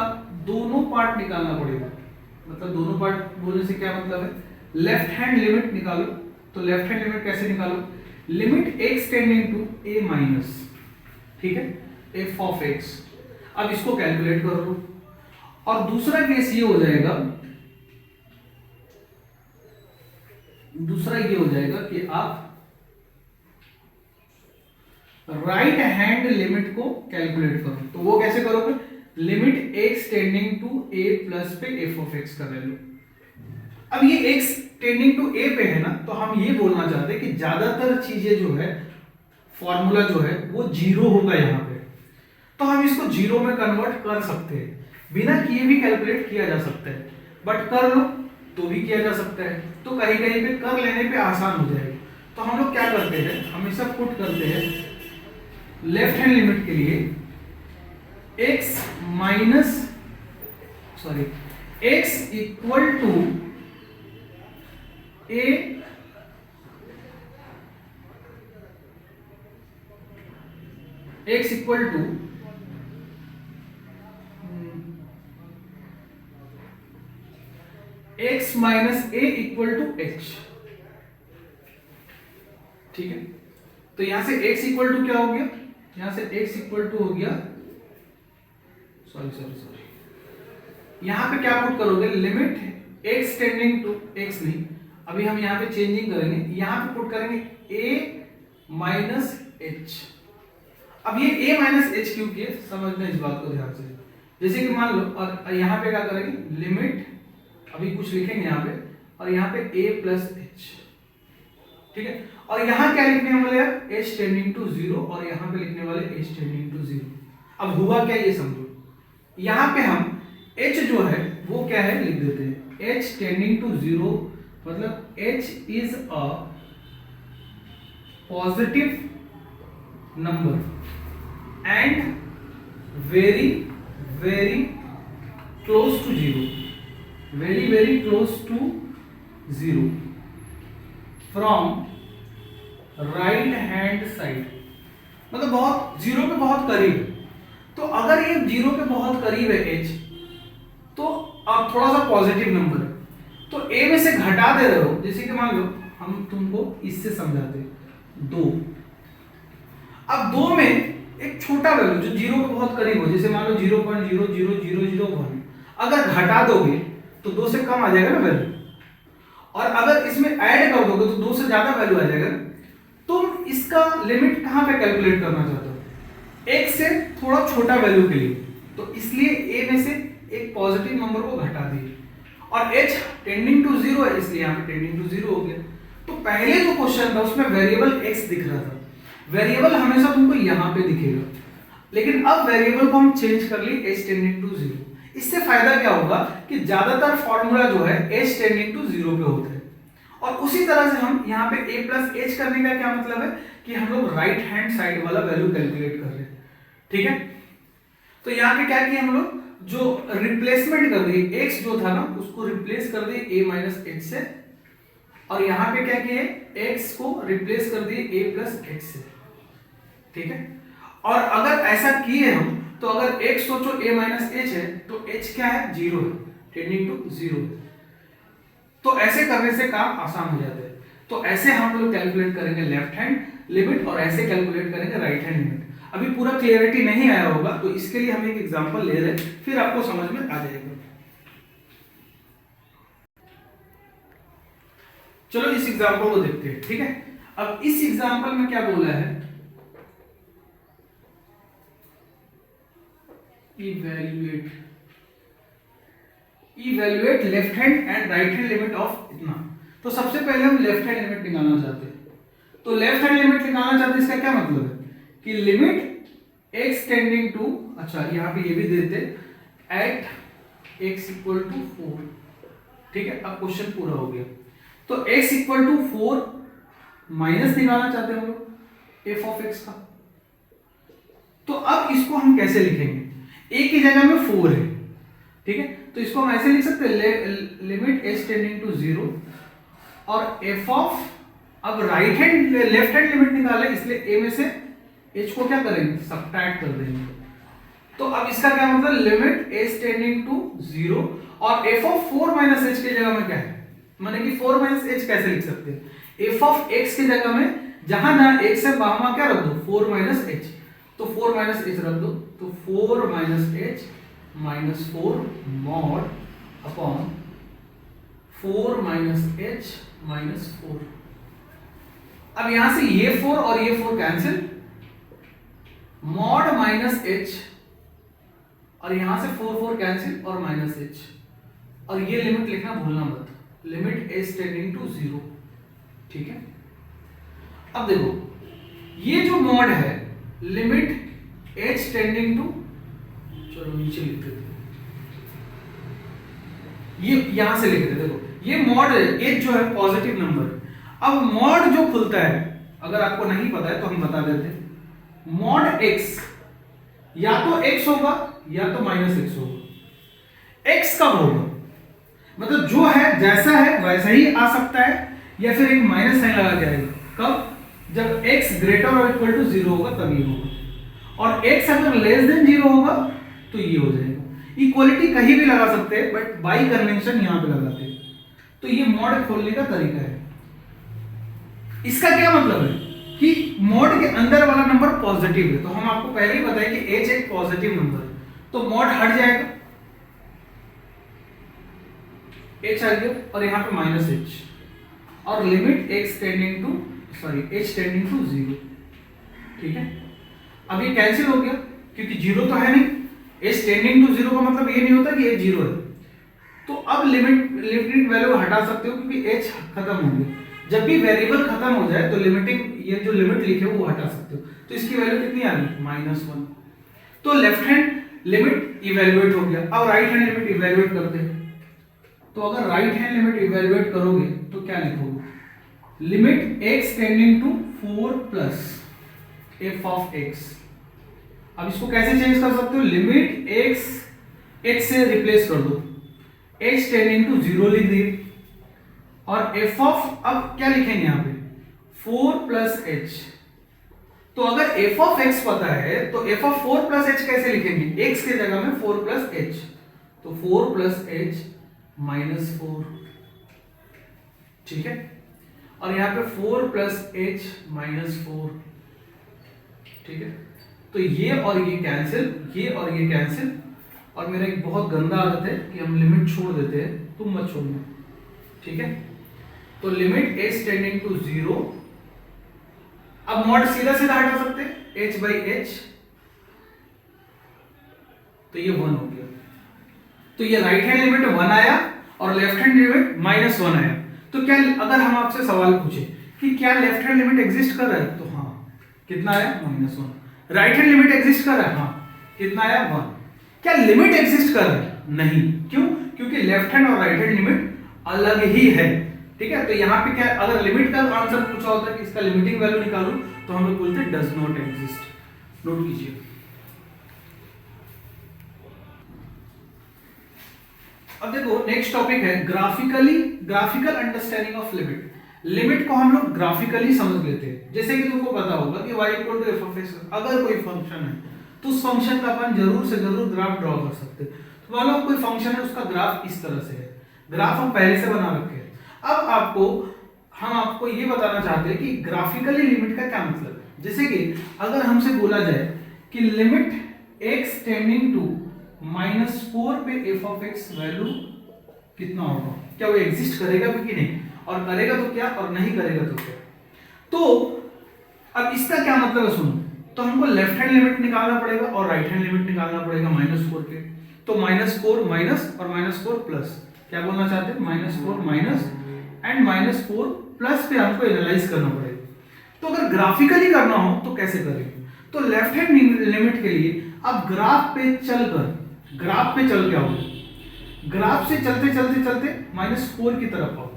दोनों पार्ट निकालना पड़ेगा। मतलब दोनों पार्ट बोलने से क्या मतलब है, लेफ्ट हैंड लिमिट निकालो। तो लेफ्ट हैंड लिमिट कैसे निकालो, limit x tending to a minus, ठीक है, f of x। अब इसको कैलकुलेट कर लो, और दूसरा केस ये हो जाएगा, कि आप राइट हैंड लिमिट को कैलकुलेट करो। तो वो कैसे करोगे, limit x tending to a plus पे f of x का वैल्यू। अब ये x टेंडिंग टू a पे है ना, तो हम ये बोलना चाहते हैं कि ज्यादातर चीजें जो है, फॉर्मूला जो है वो 0 होगा यहाँ पे। तो हम इसको 0 में कन्वर्ट कर सकते हैं, बिना किए भी कैलकुलेट किया जा सकता है, बट कर लो तो भी किया जा सकता है। तो कहीं कहीं पे कर लेने पे आसान हो जाएगा। तो हम लोग क्या करते हैं, हमेशा पुट करते हैं लेफ्ट हैंड लिमिट के लिए x equal to a x equal to x minus a equal to h। ठीक है, तो यहां से x इक्वल टू क्या हो गया, यहां से x इक्वल टू हो गया, सॉरी यहां पे क्या पुट करोगे, limit x tending to x नहीं, अभी हम यहां पे चेंजिंग करेंगे, यहां पे पुट करेंगे a माइनस h। अब ये a माइनस h क्यों किए, समझना इस बात को ध्यान से। जैसे कि मान लो, और यहां पे क्या करेंगे, लिमिट अभी कुछ लिखेंगे यहां पे, और यहां पे a प्लस h। ठीक है, और यहां क्या लिखने वाले हैं, h टेंडिंग टू 0, और यहां पे लिखने वाले h टेंडिंग टू 0। अब हुआ क्या ये समझो, यहां पे हम h जो है वो क्या है लिख देते हैं, h टेंडिंग टू 0, मतलब h is a positive number and very very close to 0, very very close to 0 from right hand side, मतलब बहुत 0 पे बहुत करीब। तो अगर ये 0 पे बहुत करीब है h, तो और थोड़ा सा पॉजिटिव नंबर है, तो a में से घटा दे रहे हो, जैसे कि मान लो हम तुमको इससे समझाते हैं 2। अब 2 में एक छोटा वैल्यू जो जीरो के बहुत करीब हो, जैसे मान लो 0.00001, अगर घटा दोगे तो 2 से कम आ जाएगा ना वैल्यू, और अगर इसमें ऐड कर दोगे तो 2 से ज्यादा वैल्यू आ जाएगा। तुम इसका लिमिट कहां पे कैलकुलेट करना चाहते हो? एक से थोड़ा छोटा वैल्यू के लिए, तो इसलिए a में से एक पॉजिटिव नंबर को घटा दिए, और h टेंडिंग टू 0 है, इसलिए यहाँ पे टेंडिंग टू 0 हो गया। तो पहले जो क्वेश्चन था उसमें वेरिएबल x दिख रहा था, वेरिएबल हमेशा तुमको यहाँ पे दिखेगा, लेकिन अब वेरिएबल को हम चेंज कर लिए h टेंडिंग टू 0। इससे फायदा क्या होगा कि ज्यादातर फॉर्मूला जो है h टेंडिंग टू 0 पे होता है। और उसी तरह से हम यहाँ पे a प्लस h करने का क्या मतलब है कि हम लोग राइट हैंड साइड वाला वैल्यू कैलकुलेट कर रहे हैं, ठीक है। तो यहाँ पे क्या किया हम लोग, जो रिप्लेसमेंट कर दिए, x जो था ना उसको रिप्लेस कर दिए a माइनस h से, और यहाँ पे क्या किए, x को रिप्लेस कर दिए a प्लस h से, ठीक है। और अगर ऐसा किए हम, तो अगर x सोचो a माइनस h है, तो h क्या है, 0 है, टेंडिंग टू 0। तो ऐसे करने से काम आसान हो जाता है। तो ऐसे हम लोग कैलकुलेट करेंगे लेफ्ट हैंड लिमिट, और ऐसे कैलकुलेट करेंगे राइट हैंड लिमिट। अभी पूरा क्लियरिटी नहीं आया होगा, तो इसके लिए हम एक एग्जांपल ले रहे हैं, फिर आपको समझ में आ जाएगा। चलो इस एग्जांपल को देखते हैं, ठीक है। अब इस एग्जांपल में क्या बोला है, evaluate left hand and right hand limit of इतना। तो सबसे पहले हम लेफ्ट हैंड लिमिट निकालना चाहते हैं। तो लेफ्ट हैंड लिमिट निकालना चाहते हैं, इसका क्या मतलब है कि लिमिट x टेंडिंग टू, अच्छा यहाँ पे ये भी देते एट x इक्वल टू 4, ठीक है। अब क्वेश्चन पूरा हो गया। तो x इक्वल टू 4 माइनस निकालना चाहते हैं हम लोग f ऑफ x का। तो अब इसको हम कैसे लिखेंगे, a की जगह में 4 है, ठीक है। तो इसको हम ऐसे लिख सकते हैं, लिमिट h टेंडिंग टू 0 और f ऑफ, अब right hand left hand limit निकाले, इसलिए a में से h को क्या करेंगे, सब्ट्रैक्ट कर देंगे। तो अब इसका क्या मतलब, लिमिट h टेंडिंग टू 0 और f ऑफ 4 माइनस h की जगह में क्या है, माने कि 4 माइनस h कैसे लिख सकते हैं, f ऑफ x की जगह में जहां जहां x है वहां क्या रख दो, 4 माइनस h। तो 4 माइनस h रख दो, तो 4 minus h minus 4 mod upon 4 minus h minus 4। अब यहां से ये 4 और ये 4 कैंसिल, मॉड माइनस h, और यहां से 4 4 कैंसिल और माइनस h, और ये लिमिट लिखना भूलना मत, लिमिट h टेंडिंग टू 0, ठीक है। अब देखो ये जो मॉड है लिमिट h टेंडिंग टू, चलो नीचे लिख देते हैं, ये यहां से लिख देते, देखो ये मॉड h जो है पॉजिटिव नंबर। अब मॉड जो खुलता है, अगर आपको नहीं पता है तो हम बता देते हैं, मॉड x या तो x होगा या तो माइनस x होगा। x कब होगा, मतलब जो है जैसा है वैसा ही आ सकता है, या फिर एक माइनस साइन लगा के आएगा। कब, जब x ग्रेटर और इक्वल टू 0 होगा तभी होगा, और x अगर लेस देन 0 होगा तो ये हो जाएगा। इक्वलिटी कहीं भी लगा सकते हैं, बट बाई कन्वेंशन यहां पे लगाते हैं। तो ये मॉड खोलने का तरीका है। इसका क्या मतलब है कि मॉड के अंदर वाला नंबर पॉजिटिव है, तो हम आपको पहले ही बताया कि h एक पॉजिटिव नंबर है, तो मॉड हट जाएगा, h आ गया, और यहां पे माइनस h, और limit x tending to, sorry h tending to 0, ठीक है। अब ये कैंसिल हो गया क्योंकि 0 तो है नहीं, h टेंडिंग टू 0 का मतलब ये नहीं होता कि h 0 है। तो अब लिमिटिंग वैल्यू हटा सकते हो क्योंकि h खत्म हो गया। जब भी वेरिएबल खत्म हो जाए तो लिमिटिंग, ये जो लिमिट लिखे हो वो हटा सकते हो। तो इसकी वैल्यू कितनी आ गई, -1। तो लेफ्ट हैंड लिमिट इवैल्यूएट हो गया। अब राइट हैंड लिमिट इवैल्यूएट करते हैं। तो अगर राइट हैंड लिमिट इवैल्यूएट करोगे तो क्या लिखोगे, limit x tending to 4 plus f of x। अब इसको कैसे चेंज कर सकते हो, लिमिट x से रिप्लेस कर दो, h टेंडिंग टू 0 लिख दिए, और f ऑफ, अब क्या लिखेंगे यहाँ पे 4 प्लस h। तो अगर f ऑफ x पता है तो f ऑफ 4 प्लस h कैसे लिखेंगे, x के जगह में 4 प्लस h, तो 4 प्लस एच माइनस 4, ठीक है, और यहाँ पे 4 प्लस एच माइनस 4, ठीक है। तो ये और ये कैंसिल, ये और ये कैंसिल, और मेरा एक बहुत गंदा आदत है कि हम लिमिट छोड़ देते हैं, तुम मत छोड़ना, ठीक है। तो लिमिट एच टेंडिंग टू 0, अब मॉड सीधा सीधा हटा सकते हैं h बाई एच, तो ये 1 हो गया। तो ये राइट हैंड लिमिट 1 आया और लेफ्ट हैंड लिमिट -1 आया। तो क्या अगर हम आपसे सवाल पूछे कि क्या लेफ्ट हैंड लिमिट एग्जिस्ट कर रहा है, तो हाँ, कितना आया -1। राइट हैंड लिमिट एग्जिस्ट कर रहा है, हाँ, कितना आया 1। क्या लिमिट एग्जिस्ट कर रहा है? नहीं। क्यों? क्योंकि लेफ्ट हैंड और राइट हैंड लिमिट अलग ही है, ठीक है। तो यहाँ पे क्या, अगर लिमिट का आंसर पूछा होता है कि इसका लिमिटिंग वैल्यू निकालो, तो हम लोग बोलते डज नॉट एग्जिस्ट। नोट कीजिए। अब देखो नेक्स्ट टॉपिक है graphical understanding of limit. Limit को हम लोग ग्राफिकली समझ लेते हैं। जैसे कि तुमको पता होगा कि y equal to f of x, अगर कोई फंक्शन है तो उस फंक्शन का अपन जरूर से जरूर ग्राफ ड्रॉ कर सकते हैं। तो मान लो कोई फंक्शन है, उसका ग्राफ इस तरह से है, ग्राफ हम पहले से बना रखे हैं। अब हम आपको ये बताना चाहते हैं कि ग्राफिकली लिमिट का क्या मतलब है। जैसे कि अगर हमसे बोला जाए कि लिमिट x टेंडिंग टू -4 पे f ऑफ x वैल्यू कितना होगा, क्या वो एग्जिस्ट करेगा भी कि नहीं, और करेगा तो क्या, और नहीं करेगा तो क्या। तो अब इसका क्या मतलब है सुनो, तो हमको लेफ्ट हैंड लिमिट निकालना पड़ेगा और राइट हैंड लिमिट निकालना पड़ेगा -4 पे। तो -4 माइनस और -4 प्लस, क्या बोलना चाहते हैं, -4 माइनस एंड -4 प्लस पे हमको एनालाइज करना पड़ेगा। तो अगर ग्राफिकली करना हो तो कैसे करेंगे, तो लेफ्ट हैंड लिमिट के लिए अब ग्राफ पे चल के आओ, ग्राफ से चलते चलते चलते -4 की तरफ आओ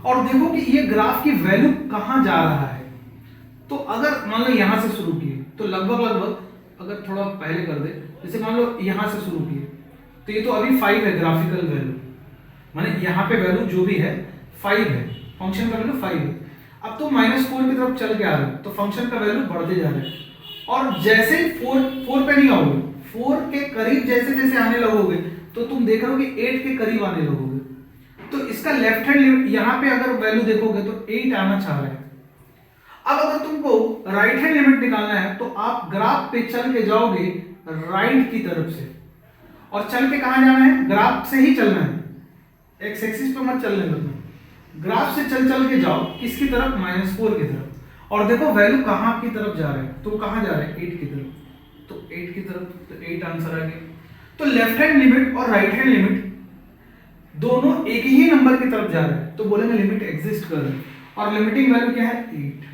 और देखो कि ये ग्राफ की वैल्यू कहां जा रहा है। तो अगर मान लो यहां से शुरू किए तो लगभग अगर थोड़ा पहले कर दे, जैसे मान लो यहां से शुरू किए तो ये तो अभी 5 है ग्राफिकल वैल्यू, माने यहां पे वैल्यू जो भी है 5 है, फंक्शन का वैल्यू 5 है। अब तो -4 की तरफ चल के आ रहे हो तो फंक्शन का वैल्यू बढ़ते जा रहा है, और जैसे 4 पे नहीं आओगे, 4 के करीब जैसे जैसे आने लगोगे तो तुम देख रहे हो कि 8 के करीब आने लगोगे। तो इसका लेफ्ट हैंड लिमिट यहाँ पे अगर वैल्यू देखोगे तो 8 आना चाह रहा है। अब अगर तुमको राइट हैंड लिमिट निकालना है तो आप ग्राफ पे चल के जाओगे राइट की तरफ से, और चल के कहां जाना है, ग्राफ से ही चलना है, एक्स एक्सिस पे मत चलने दो, ग्राफ से चल के जाओ किसकी तरफ, -4 की तरफ, और देखो वैल्यू कहां की तरफ जा रहा है, तो कहां जा रहा है, 8 की तरफ। तो 8 की तरफ, तो 8 आंसर आ गया। तो लेफ्ट हैंड लिमिट और राइट हैंड लिमिट दोनों एक ही नंबर की तरफ जा रहे हैं, तो बोलेंगे लिमिट एग्जिस्ट कर रही है, और लिमिटिंग वैल्यू क्या है, 8।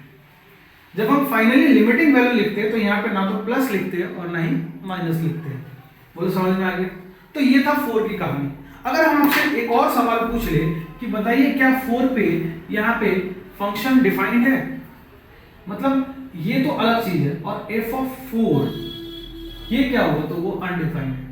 जब हम फाइनली लिमिटिंग वैल्यू लिखते हैं तो यहाँ पे ना तो प्लस लिखते हैं और ना ही माइनस लिखते हैं। बोलो समझ में आ गया। तो ये था 4 की कहानी। अगर हम आपसे एक और सवाल पूछ ले कि बताइए क्या 4 पे यहाँ पे फंक्शन डिफाइंड है, मतलब ये तो अलग चीज है, और f ऑफ 4 ये क्या होगा, तो वो अनडिफाइंड है।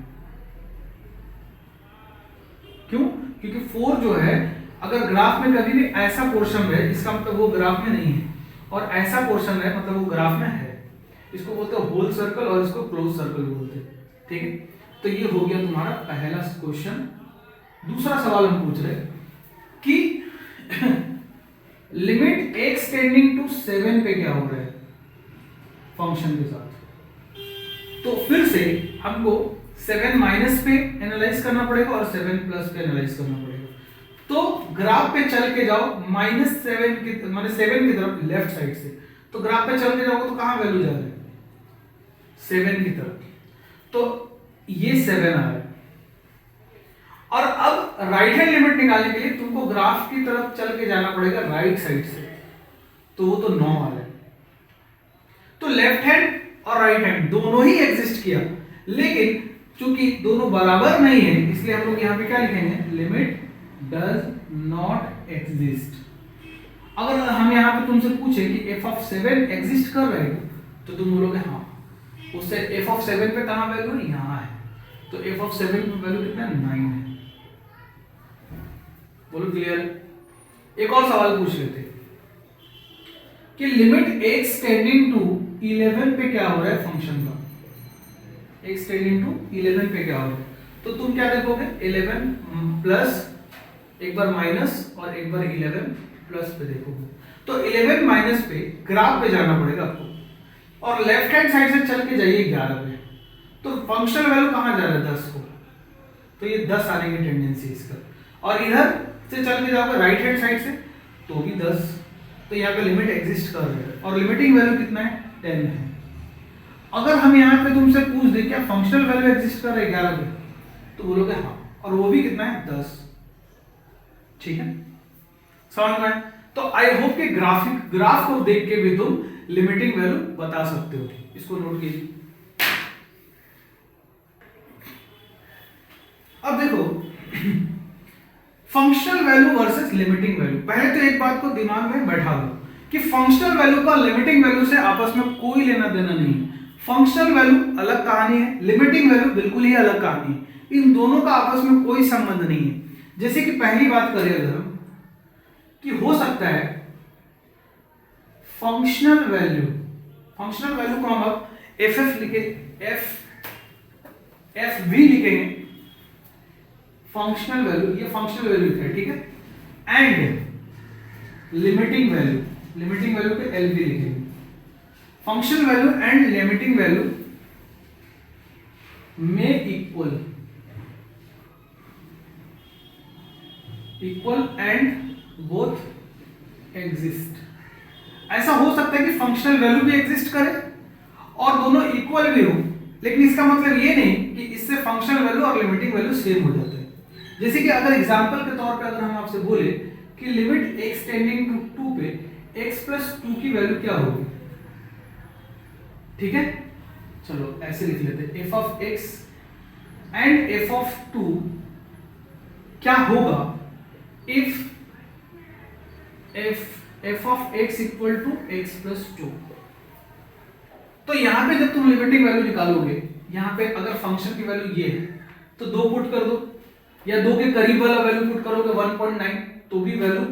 क्यों? क्योंकि 4 जो है अगर ग्राफ में कभी भी ऐसा पोर्शन है, इसका मतलब वो ग्राफ में नहीं है, और ऐसा पोर्शन है मतलब वो ग्राफ में है। इसको बोलते हैं होल सर्कल और इसको क्लोज सर्कल बोलते हैं, ठीक है। तो ये हो गया तुम्हारा पहला क्वेश्चन। दूसरा सवाल हम पूछ रहे कि लिमिट x टेंडिंग टू 7 पे क्या हो रहा है फंक्शन के साथ। तो फिर से हमको 7 माइनस पे एनालाइज करना पड़ेगा और 7 प्लस पे एनालाइज करना पड़ेगा। तो ग्राफ पे चल के जाओ -7 की माने 7 की तरफ लेफ्ट साइड से, तो ग्राफ पे चल के जाओगे तो कहां वैल्यू जा रहा है, 7 की तरफ। तो ये 7 आ रहा है, और अब राइट हैंड लिमिट निकालने के लिए तुमको ग्राफ की तरफ चल के जाना पड़ेगा राइट साइड से, तो वो तो 9 आ रहा है। तो लेफ्ट हैंड और राइट हैंड दोनों ही एग्जिस्ट किया, लेकिन चूंकि दोनों बराबर नहीं है इसलिए हम लोग यहां पे क्या लिखेंगे, लिमिट डज नॉट एग्जिस्ट। अगर हम यहां पे तुमसे पूछे कि f ऑफ 7 एग्जिस्ट कर रहे हो तो तुम बोलोगे हाँ, उससे f ऑफ 7 पे कहां वैल्यू है, यहां है, तो f ऑफ 7 पे वैल्यू कितना है, 9 है। बोलो क्लियर। एक और सवाल पूछ लेते कि लिमिट x टेंडिंग टू 11 पे क्या हो रहा है फंक्शन का, x टेंडिंग टू 11 पे क्या हो रहा है। तो तुम क्या देखोगे 11 प्लस, एक बार माइनस और एक बार 11 प्लस पे देखोगे। तो 11 माइनस पे ग्राफ पे जाना पड़ेगा आपको और लेफ्ट हैंड साइड से चल के जाइए 11 पे। तो फंक्शनल वैल्यू कहाँ जा रहा है 10 को, तो ये 10 आने की टेंडेंसी इसका। और इधर से चल के जाओगे राइट हैंड साइड से तो भी 10। तो यहाँ पे लिमिट एग्जिस्ट कर रही है और लिमिटिंग वैल्यू कितना है 10 है। अगर हम यहाँ पे तुमसे पूछ दे क्या फंक्शनल वैल्यू एग्जिस्ट कर रही है 11 पे, तो बोलोगे हाँ, और वो भी कितना है 10। ठीक है, समझ में? तो आई होप कि ग्राफ को देख के भी तुम लिमिटिंग वैल्यू बता सकते हो। इसको नोट कीजिए। अब देखो functional value versus limiting value. पहले तो एक बात को दिमाग में बैठा लो कि फंक्शनल वैल्यू का लिमिटिंग वैल्यू से आपस में कोई लेना देना नहीं है। फंक्शनल वैल्यू अलग कहानी है, लिमिटिंग वैल्यू बिल्कुल ही अलग कहानी है। इन दोनों का आपस में कोई संबंध नहीं है। जैसे कि पहली बात करें अगर हम कि हो सकता है फंक्शनल वैल्यू को हम अब एफ लिखे, एफ भी लिखेंगे फंक्शनल वैल्यू, ये फंक्शनल वैल्यू है, ठीक है। एंड लिमिटिंग वैल्यू पे एल भी लिखेंगे। Functional value and limiting value में इक्वल एंड बोथ एग्जिस्ट। ऐसा हो सकता है कि फंक्शनल वैल्यू भी एग्जिस्ट करे और दोनों इक्वल भी हो, लेकिन इसका मतलब ये नहीं कि इससे फंक्शनल वैल्यू और लिमिटिंग वैल्यू सेम हो जाता है। जैसे कि अगर एग्जांपल के तौर पे अगर हम आपसे बोले कि लिमिट x टेंडिंग टू 2 पे x प्लस 2 की वैल्यू क्या होगी, ठीक है, चलो ऐसे लिख लेते हैं f of x and f of 2 क्या होगा if f of x equal to x plus 2। तो यहां पे जब तुम लिमिटिंग वैल्यू निकालोगे, यहां पे अगर फंक्शन की वैल्यू ये है तो 2 पुट कर दो, या 2 के करीब वाला वैल्यू पुट करोगे 1.9 तो भी वैल्यू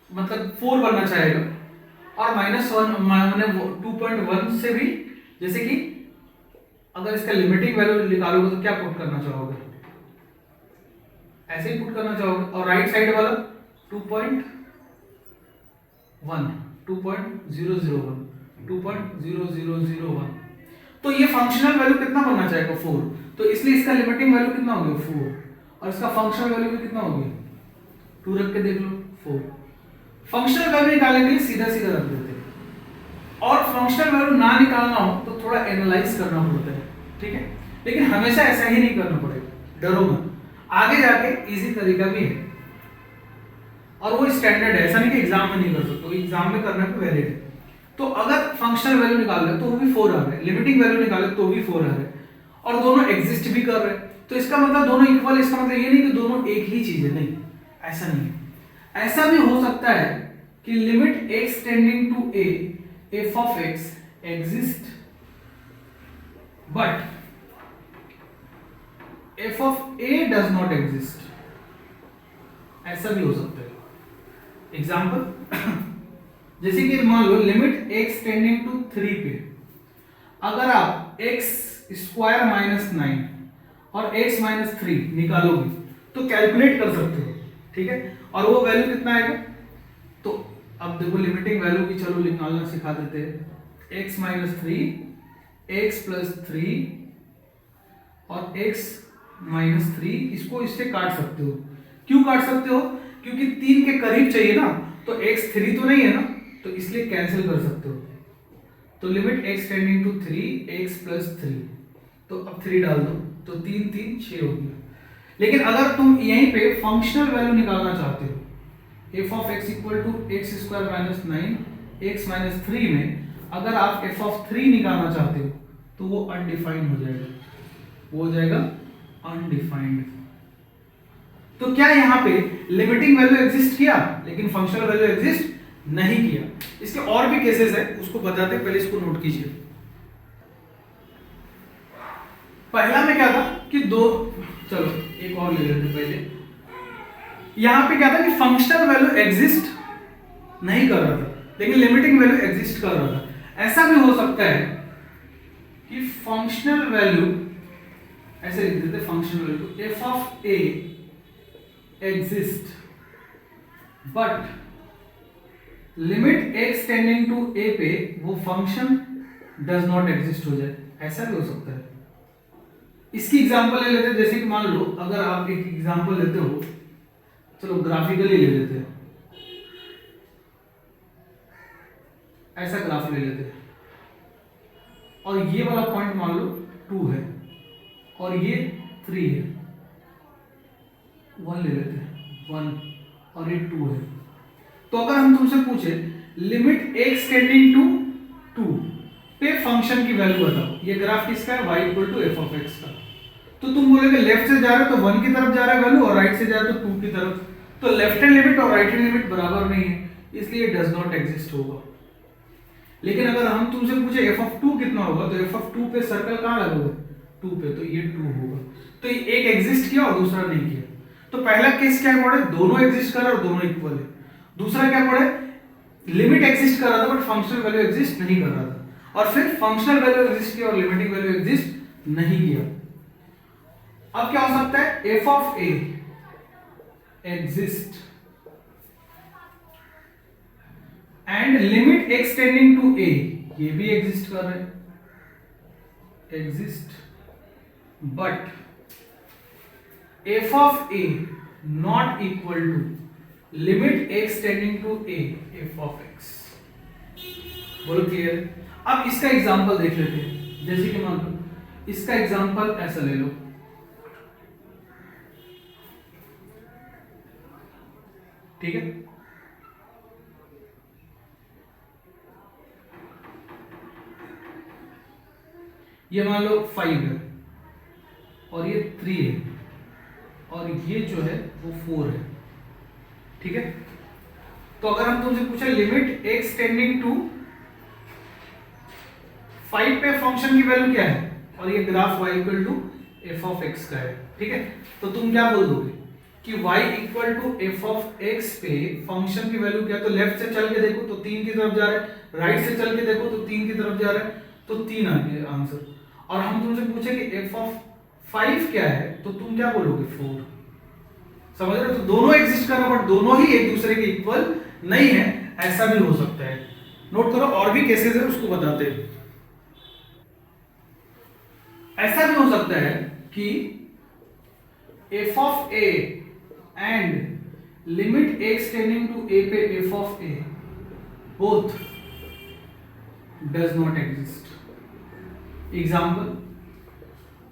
मतलब 4 बनना चाहेगा, और -1 माने 2.1 से भी, जैसे कि अगर इसका लिमिटिंग वैल्यू निकालोगे तो क्या पुट करना चाहोगे, ऐसे ही पुट करना चाहोगे। और राइट साइड वाला 2.001 तो ये फंक्शनल वैल्यू कितना बनना चाहेगा 4, तो इसलिए इसका लिमिटिंग वैल्यू कितना हो गया 4, और इसका फंक्शनल वैल्यू भी कितना हो गया 2 रख के देख लो 4। फंक्शनल वैल्यू निकालने के लिए सीधा सीधा रख देते हैं, और फंक्शनल वैल्यू ना निकालना हो तो थोड़ा एनालाइज करना पड़ता है, ठीक है। लेकिन हमेशा ऐसा ही नहीं करना पड़ेगा, डरो मत, आगे जाके इजी तरीका भी है और वो स्टैंडर्ड है, ऐसा नहीं कि एग्जाम में नहीं कर सकते, एग्जाम में करने पे वैलिड है। तो अगर फंक्शनल वैल्यू निकाल रहे तो वो भी 4 आ रहा है, लिमिटिंग वैल्यू निकाले तो भी 4 आ रहा है, और दोनों एग्जिस्ट भी कर रहे हैं, तो इसका मतलब दोनों इक्वल, इसका मतलब ये नहीं कि दोनों एक ही चीज है, नहीं, ऐसा नहीं है। ऐसा भी हो सकता है कि limit x tending to a f of x exist but f of a does not exist, ऐसा भी हो सकता है। एग्जाम्पल जैसे कि मान लो लिमिट x टेंडिंग टू 3 पे अगर आप x स्क्वायर माइनस 9 और x माइनस 3 निकालोगे तो कैलकुलेट कर सकते हो, ठीक है, और वो वैल्यू कितना आएगा। तो अब देखो लिमिटिंग वैल्यू की चलो निकालना सिखा देते हैं, x माइनस 3 x प्लस 3 और x माइनस 3, इसको इससे काट सकते हो। क्यों काट सकते हो, क्योंकि 3 के करीब चाहिए ना, तो x 3 तो नहीं है ना, तो इसलिए कैंसिल कर सकते हो। तो limit x tending to 3 x plus 3, तो अब 3 डाल दो तो 3 3 6 हो गया। लेकिन अगर तुम यहीं पे फंक्शनल वैल्यू निकालना चाहते हो, f of x equal to x square minus 9 x minus 3 में अगर आप f ऑफ 3 निकालना चाहते हो तो वो अनडिफाइंड हो जाएगा, वो हो जाएगा अनडिफाइंड। तो क्या यहाँ पे लिमिटिंग वैल्यू एग्जिस्ट किया लेकिन फंक्शनल वैल्यू एग्जिस्ट नहीं किया। इसके और भी केसेस है, उसको बताते पहले इसको नोट कीजिए। पहला में क्या था कि दो, चलो एक और ले लेते पहले। यहां पे क्या था कि फंक्शनल वैल्यू एग्जिस्ट नहीं कर रहा था लेकिन लिमिटिंग वैल्यू एग्जिस्ट कर रहा था। ऐसा भी हो सकता है कि फंक्शनल वैल्यू ऐसे लिख देते function value F of A exist but limit X tending to A पे वो फंक्शन डज नॉट एग्जिस्ट हो जाए, ऐसा भी हो सकता है। इसकी एग्जांपल ले लेते हैं, जैसे कि मान लो अगर आप एक एग्जांपल लेते हो, चलो ग्राफिकली ले लेते हैं, ऐसा ग्राफ ले लेते हैं और ये वाला पॉइंट मान लो 2 है और ये 3 है, 1 ले लेते हैं 1 और ये 2 है। तो अगर हम तुमसे पूछे लिमिट x टेंडिंग टू 2 पे फंक्शन की वैल्यू बताओ, ये ग्राफ किसका है, y equal to f of x का, तो तुम बोलोगे लेफ्ट से जा रहे हो तो 1 की तरफ जा रहा है वैल्यू और राइट से जा रहे हो तो 2 की तरफ, तो लेफ्ट हैंड लिमिट और राइट हैंड लिमिट बराबर नहीं है, इसलिए डज नॉट एग्जिस्ट होगा। लेकिन अगर हम तुमसे पूछे एफ ऑफ 2 कितना होगा, तो एफ ऑफ 2 पे सर्कल कहां लगोगे, 2 पे, तो ये 2 होगा। तो एक एग्जिस्ट किया और दूसरा नहीं किया। तो पहला केस क्या पड़े, दोनों एग्जिस्ट कर रहे और दोनों इक्वल है। दूसरा क्या पड़े, लिमिट एग्जिस्ट कर रहा था बट फंक्शनल वैल्यू एग्जिस्ट नहीं कर रहा था, और फिर फंक्शनल वैल्यू एग्जिस्ट किया और लिमिटिंग वैल्यू एग्जिस्ट नहीं किया। अब क्या हो सकता है, F of A exist and limit X tending to A, ये भी एग्जिस्ट कर रहे हैं, exist but F of A not equal to limit X tending to A F of X. बोलो क्लियर। अब इसका एग्जांपल देख लेते हैं, जैसे कि मान लो इसका एग्जांपल ऐसा ले लो, ठीक है, ये मान लो 5 है और ये 3 है और ये जो है वो 4 है, ठीक है। तो अगर हम तुमसे पूछे लिमिट x टेंडिंग टू 5 पे फंक्शन की वैल्यू क्या है और ये graph y equal to f of x का है, ठीक है, तो तुम क्या बोल दोगे कि y equal to f of x पे फंक्शन की वैल्यू क्या है, तो लेफ्ट से चल के देखो तो 3 की तरफ जा रहा है, राइट से चल के देखो तो 3 की तरफ जा रहा है, तो 3 आ गया आंसर। और हम तुमसे पूछे कि एफ ऑफ 5 क्या है, तो तुम क्या बोलोगे 4। समझ रहे हो, तो दोनों एग्जिस्ट कर रहे हैं बट दोनों ही एक दूसरे के इक्वल नहीं है, ऐसा भी हो सकता है। नोट करो, और भी केसेस है उसको बताते हैं। ऐसा भी हो सकता है कि F of A and limit X tending to A पे F of A both does not exist. Example,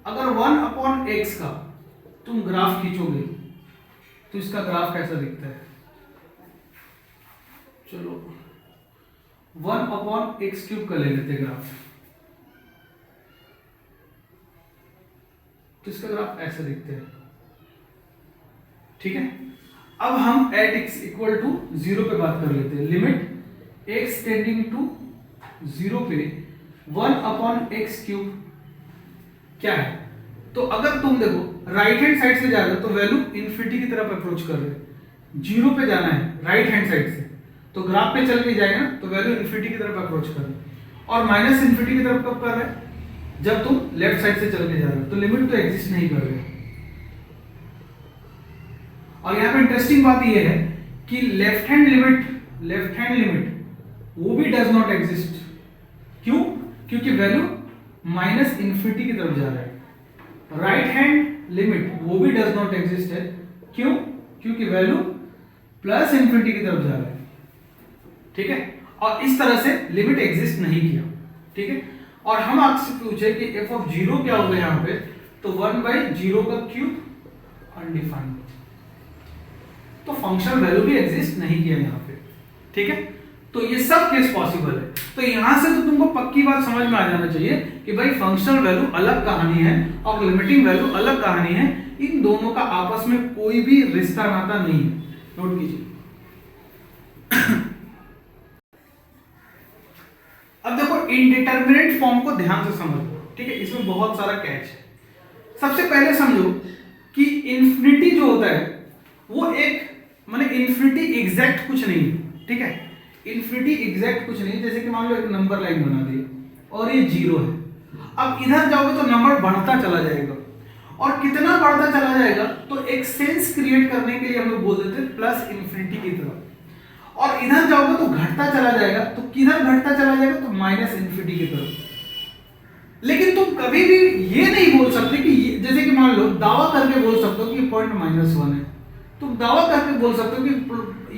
अगर 1 अपॉन एक्स का तुम ग्राफ खींचोगे तो इसका ग्राफ कैसा दिखता है, चलो 1 अपॉन एक्स क्यूब का ले लेते ग्राफ, तो इसका ग्राफ ऐसा दिखता है, ठीक है। अब हम एट एक्स इक्वल टू 0 पे बात कर लेते हैं, लिमिट एक्स टेंडिंग टू 0 पे 1 अपॉन एक्स क्यूब क्या है, तो अगर तुम देखो राइट हैंड साइड से जा रहे हो तो वैल्यू इन्फिनिटी की तरफ अप्रोच कर रहे हैं, 0 पे जाना है राइट हैंड साइड से, तो ग्राफ पे चल के जाएगा ना तो वैल्यू इन्फिनिटी की तरफ अप्रोच कर रहे हैं, और माइनस इन्फिनिटी की तरफ कब कर रहे हैं, जब तुम लेफ्ट साइड से चल के जा रहे हो, तो लिमिट तो एग्जिस्ट नहीं कर रहे। और यहां पे इंटरेस्टिंग बात यह है कि लेफ्ट हैंड लिमिट वो भी डज नॉट एग्जिस्ट। क्यों, क्योंकि वैल्यू माइनस इन्फिनिटी की तरफ जा रहा है। राइट हैंड लिमिट वो भी डज नॉट एग्जिस्ट है, क्यों, क्योंकि वैल्यू प्लस इन्फिनिटी की तरफ जा रहा है, ठीक है। और इस तरह से लिमिट एग्जिस्ट नहीं किया, ठीक है। और हम आपसे पूछे कि एफ ऑफ 0 क्या होगा यहां पे, तो 1/0 का क्यूब अनडिफाइंड, तो फंक्शन वैल्यू भी एग्जिस्ट नहीं किया यहां पे, ठीक है। तो ये सब केस पॉसिबल है। तो यहां से तो तुमको पक्की बात समझ में आ जाना चाहिए कि भाई फंक्शनल वैल्यू अलग कहानी है और लिमिटिंग वैल्यू अलग कहानी है, इन दोनों का आपस में कोई भी रिश्ता नाता नहीं है। नोट कीजिए। अब देखो इनडिटरमिनेट फॉर्म को ध्यान से समझो, ठीक है, इसमें बहुत सारा कैच है। सबसे पहले समझो कि इंफिनिटी जो होता है वो एक माने इंफिनिटी एग्जैक्ट कुछ नहीं है, ठीक है। इंफिनिटी एग्जैक्ट कुछ नहीं, जैसे कि मान लो एक नंबर लाइन बना दी और ये 0 है, अब इधर जाओगे तो नंबर बढ़ता चला जाएगा, और कितना बढ़ता चला जाएगा, तो एक सेंस क्रिएट करने के लिए हम लोग बोल देते हैं प्लस इन्फिनिटी की तरफ, और इधर जाओगे तो घटता चला जाएगा, तो किधर घटता चला जाएगा, तो माइनस इन्फिनिटी की तरफ। लेकिन तुम कभी भी ये नहीं बोल सकते कि जैसे कि मान लो दावा करके बोल सकते हो कि पॉइंट -1 है, तुम दावा करके बोल सकते हो कि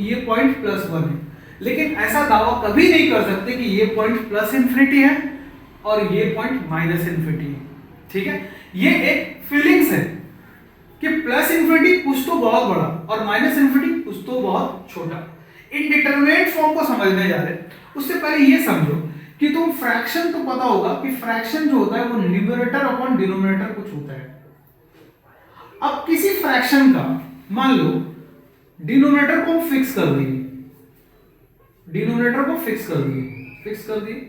ये पॉइंट +1 है, लेकिन ऐसा दावा कभी नहीं कर सकते कि ये पॉइंट प्लस इन्फिनिटी है और ये पॉइंट माइनस इन्फिनिटी है। ठीक है, ये एक फीलिंग्स है कि प्लस इन्फिनिटी कुछ तो बहुत बड़ा और माइनस इन्फिनिटी कुछ तो बहुत छोटा। इनडिटरमिनेट फॉर्म को समझने जा रहे हैं, उससे पहले ये समझो कि तुम फ्रैक्शन तो पता होगा कि फ्रैक्शन जो होता है वो न्यूमरेटर अपॉन डिनोमिनेटर कुछ होता है। अब किसी फ्रैक्शन का मान लो डिनोमिनेटर को फिक्स कर दिए, डिनोमिनेटर को फिक्स कर दिए,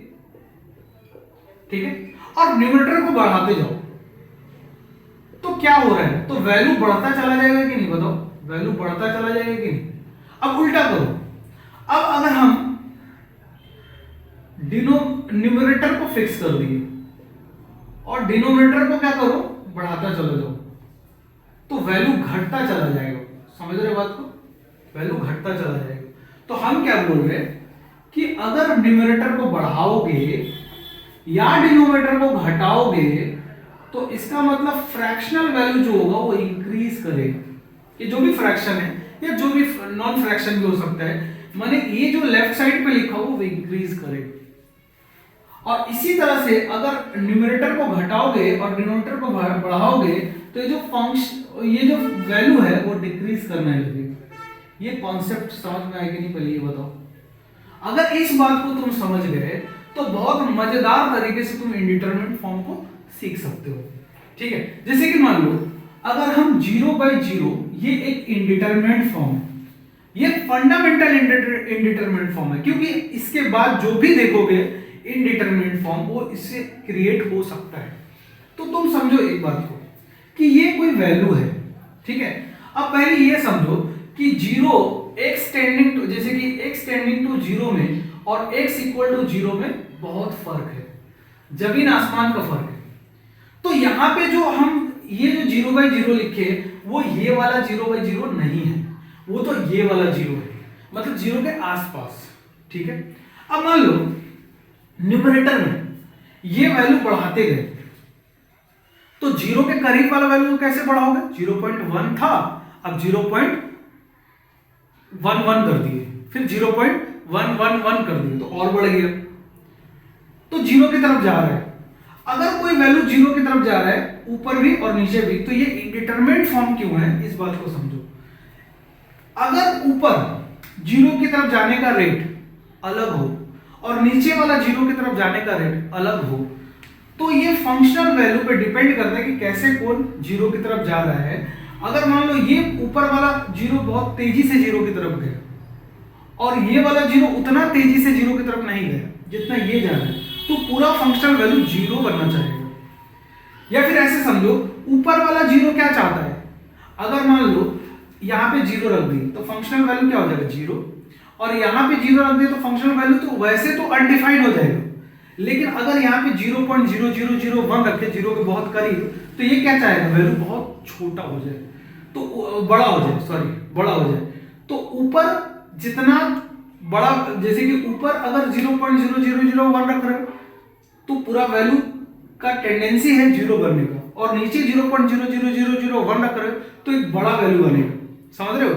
ठीक है, और न्यूमरेटर को बढ़ाते जाओ, तो क्या हो रहा है, तो वैल्यू बढ़ता चला जाएगा कि नहीं, बताओ, वैल्यू बढ़ता चला जाएगा कि नहीं। अब उल्टा करो, अब अगर हम न्यूमरेटर को फिक्स कर दिए और डिनोमिनेटर को क्या करो, बढ़ाता चला जाओ, तो वैल्यू घटता चला जाएगा। समझ रहे बात को, वैल्यू घटता चला जाएगा। तो हम क्या बोल रहे हैं कि अगर न्यूमरेटर को बढ़ाओगे या डिनोमिनेटर को घटाओगे, तो इसका मतलब फ्रैक्शनल वैल्यू जो होगा वो इंक्रीज करेगा। ये जो भी फ्रैक्शन है या जो भी नॉन फ्रैक्शन भी हो सकता है, माने ये जो लेफ्ट साइड पे लिखा हो वो इंक्रीज करेगा। और इसी तरह से अगर न्यूमरेटर को घटाओगे और डिनोमिनेटर को बढ़ाओगे, तो ये जो फंक्शन, ये जो वैल्यू है वो डिक्रीज करने लगेगी। ये कॉन्सेप्ट समझ में आएगा नहीं, पहले ये बताओ। अगर इस बात को तुम समझ गए तो बहुत मजेदार तरीके से तुम इंडिटरमिनेट फॉर्म को सीख सकते हो। ठीक है, जैसे कि मान लो अगर हम 0/0, ये एक इंडिटरमिनेट फॉर्म है, ये फंडामेंटल इंडिटरमिनेट फॉर्म है, क्योंकि इसके बाद जो भी देखोगे इनडिटरमिनेट फॉर्म वो इससे क्रिएट हो सकता है। तो तुम समझो एक बात को कि ये कोई वैल्यू है, ठीक है। अब पहले ये समझो कि 0 x टेंडिंग टू, जैसे कि x टेंडिंग टू 0 में और x इक्वल टू 0 में बहुत फर्क है, जमीन आसमान का फर्क है। तो यहां पे जो हम ये जो 0/0 लिखे वो ये वाला 0/0 नहीं है, वो तो ये वाला 0 है, मतलब 0 के आसपास। ठीक है, अब मान लो न्यूमरेटर में ये वैल्यू बढ़ाते गए, तो 0 के करीब वाला वैल्यू कैसे बढ़ाओगे, 0.1 था, अब 0.11 कर दिए, फिर 0.111 कर दिए, तो और बढ़ गया, तो 0 की तरफ जा रहा है। अगर कोई वैल्यू 0 की तरफ जा रहा है, ऊपर भी और नीचे भी, तो ये इंडिटरमिनेट फॉर्म क्यों है, इस बात को समझो। अगर ऊपर 0 की तरफ जाने का रेट अलग हो और नीचे वाला 0 की तरफ जाने का रेट अलग हो, तो ये फंक्शनल वैल्यू पे डिपेंड करता है कि कैसे कौन 0 की तरफ जा रहा है। अगर मान लो ये ऊपर वाला 0 बहुत तेजी से 0 की तरफ गया और ये वाला 0 उतना तेजी से 0 की तरफ नहीं गया जितना ये जा रहा है, तो पूरा फंक्शनल वैल्यू 0 बनना चाहेगा। या फिर ऐसे समझो, ऊपर वाला 0 क्या चाहता है, अगर मान लो यहाँ पे 0 रख दी तो फंक्शनल वैल्यू क्या हो जाएगा, 0, और यहाँ पे 0 रख दी तो फंक्शनल वैल्यू तो वैसे तो अनडिफाइंड हो जाएगा। लेकिन अगर यहाँ पे 0.0001 रखे 0 के बहुत करीब, तो ये क्या चाहेगा, वैल्यू बहुत छोटा हो जाए, तो बड़ा हो जाए, सॉरी बड़ा हो जाए। तो ऊपर जितना बड़ा, जैसे कि ऊपर अगर 0.0001 रख रहे हो तो पूरा वैल्यू का टेंडेंसी है 0 बनने का, और नीचे 0.00001 रख रहे हो तो एक बड़ा वैल्यू बनेगा। समझ रहे हो।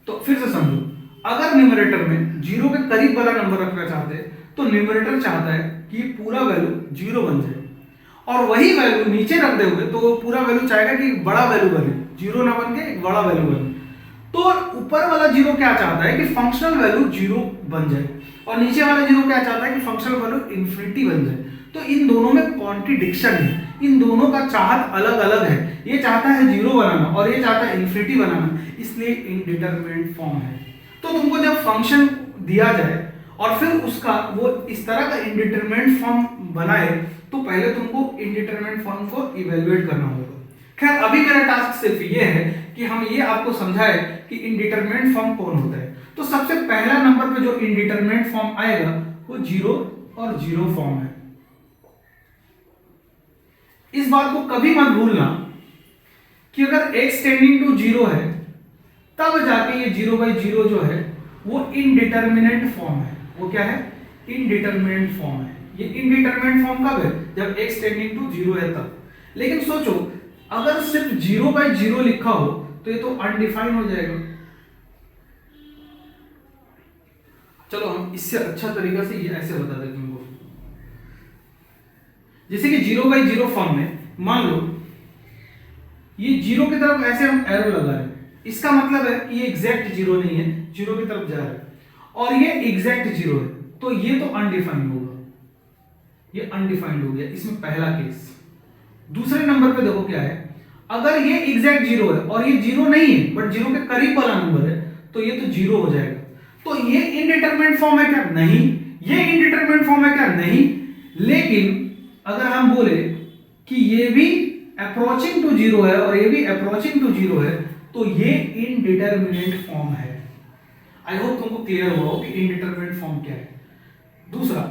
तो फिर से समझो, अगर न्यूमरेटर में 0 के करीब वाला नंबर रखना चाहते हैं तो न्यूमरेटर चाहता है कि पूरा वैल्यू 0 बन जाए, और वही वैल्यू नीचे रख दोगे तो पूरा वैल्यू चाहेगा कि बड़ा वैल्यू बने, 0 ना बन के एक बड़ा वैल्यू बने। तो ऊपर वाला 0 क्या चाहता है कि फंक्शनल वैल्यू 0 बन जाए, और नीचे वाला 0 क्या चाहता है कि फंक्शनल वैल्यू इन्फिनिटी बन जाए। तो इन दोनों में कॉन्ट्रडिक्शन है, इन दोनों का चाहत अलग अलग है। ये चाहता है 0 बनाना और ये चाहता है इन्फिनिटी बनाना, इसलिए इनडिटरमिनेट फॉर्म है। तो तुमको जब फंक्शन दिया जाए और फिर उसका वो इस तरह का इंडिटरमिनेट फॉर्म बनाए, तो पहले तुमको इंडिटरमिनेट फॉर्म को इवेल्युएट करना होगा। खैर अभी मेरा टास्क सिर्फ ये है कि हम ये आपको समझाए कि इंडिटरमिनेट फॉर्म कौन होता है। तो सबसे पहला नंबर पे जो इंडिटरमिनेट फॉर्म आएगा वो 0 और 0 फॉर्म है। इस बात को कभी मत भूलना कि अगर x टेंडिंग टू 0 है तब जाके ये 0/0 जो है वो इनडिटरमिनेट फॉर्म है। वो क्या है? इनडिटरमिनेट फॉर्म है। ये इनडिटरमिनेट फॉर्म कब है? जब x टेंडिंग टू 0 है तब। लेकिन सोचो अगर सिर्फ 0/0 लिखा हो तो ये तो अनडिफाइन हो जाएगा। चलो हम इससे अच्छा तरीका से ये ऐसे बता देते तुमको। जैसे कि 0/0 फॉर्म में मान लो ये 0 की तरफ ऐसे हम एरो लगा रहे हैं, इसका मतलब है कि ये एग्जैक्ट 0 नहीं है, 0 की तरफ जा रहा है, और ये एग्जैक्ट 0 है, तो ये तो अनडिफाइंड होगा, ये अनडिफाइंड हो गया। इसमें पहला केस। दूसरे नंबर पे देखो क्या है, अगर ये एग्जैक्ट 0 है और ये 0 नहीं है बट 0 के करीब वाला नंबर है तो ये तो 0 हो जाएगा। तो ये इनडिटरमिनेट फॉर्म है क्या? नहीं। ये इनडिटरमिनेट फॉर्म है क्या? नहीं। लेकिन अगर हम बोले कि ये भी अप्रोचिंग टू 0 है और ये भी अप्रोचिंग टू 0 है तो ये इनडिटरमिनेट फॉर्म है। आई होप तुमको क्लियर हुआ हो कि इनडिटरमिनेट फॉर्म क्या है। दूसरा,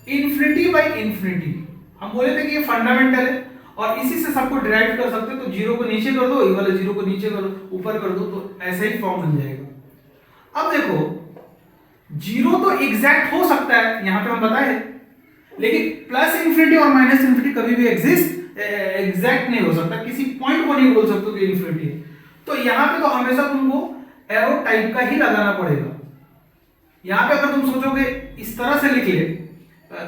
इन्फिनिटी बाय इन्फिनिटी। हम बोले थे कि ये फंडामेंटल है और इसी से सबको डिराइव कर सकते हैं। तो 0 को नीचे कर दो, ये वाले 0 को नीचे कर दो, ऊपर कर दो, तो ऐसा ही फॉर्म बन जाएगा। अब देखो 0 तो एग्जैक्ट हो सकता है, यहां पे हम बताए, लेकिन प्लस इंफिनिटी और माइनस इंफिनिटी कभी भी एग्जैक्ट नहीं हो सकता। किसी पॉइंट को नहीं बोल सकते कि इंफिनिटी है। तो यहां पे तो हमेशा तुमको एरो टाइप का ही लगाना पड़ेगा। यहां पे अगर तुम सोचोगे इस तरह से लिख ले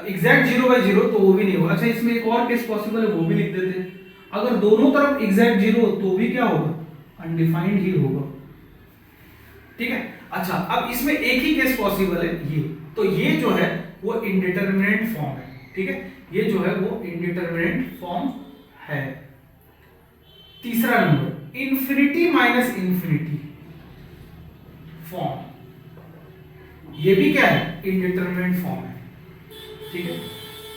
एग्जैक्ट 0/0 तो वो भी नहीं होगा। अच्छा, इसमें एक और केस पॉसिबल है, वो भी लिख देते हैं। अगर दोनों तरफ एग्जैक्ट 0 तो भी क्या होगा? अनडिफाइंड ही होगा। ठीक है। अच्छा, अब इसमें एक ही केस पॉसिबल है, ये। तो ये जो है वो इनडिटरमिनेट फॉर्म है। ठीक है, ये जो है वो इनडिटरमिनेट फॉर्म है। तीसरा number, infinity minus infinity form, ये भी क्या है? इनडिटरमिनेट फॉर्म है। ठीक है,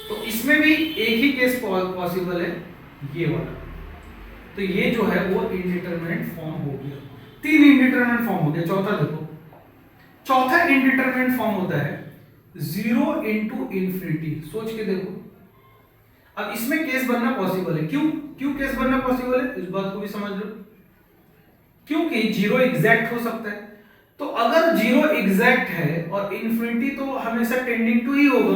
तो इसमें भी एक ही केस पॉसिबल है, ये वाला। तो ये जो है वो इनडिटरमिनेट फॉर्म हो गया। 3 इनडिटरमिनेट फॉर्म हो गया। चौथा देखो, चौथा इनडिटरमिनेट फॉर्म होता है 0 इंटू इंफिनिटी। सोच के देखो, अब इसमें केस बनना पॉसिबल है। क्यों केस बनना पॉसिबल है? इस बात को भी समझ लो। क्योंकि 0 एग्जैक्ट हो सकता है। तो अगर 0 एग्जैक्ट है और इंफिनिटी तो हमेशा टेंडिंग टू ही होगा,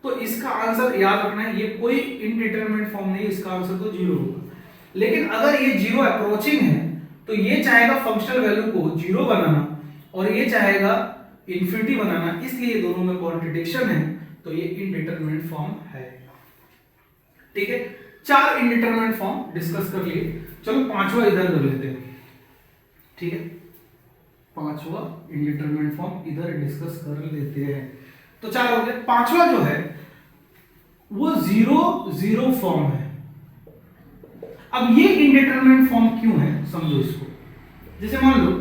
तो इसका आंसर याद रखना है, ये कोई इनडिटरमिनेट फॉर्म नहीं, इसका आंसर तो 0 होगा। लेकिन अगर ये 0 अप्रोचिंग है तो ये चाहेगा फंक्शनल वैल्यू को 0 बनाना और ये चाहेगा इंफिनिटी बनाना, इसलिए दोनों में कॉन्ट्रडिक्शन है, तो ये इनडिटरमिनेट फॉर्म है। ठीक है, 4 इनडिटरमिनेट फॉर्म डिस्कस कर लिए। चलो पांचवा इधर कर लेते हैं। ठीक है, पांचवा इनडिटरमिनेट फॉर्म इधर डिस्कस कर लेते हैं। तो 4 हो गए। पांचवा जो है वो 0/0 फॉर्म है। अब ये इनडिटरमिनेट फॉर्म क्यों है समझो इसको। जैसे मान लो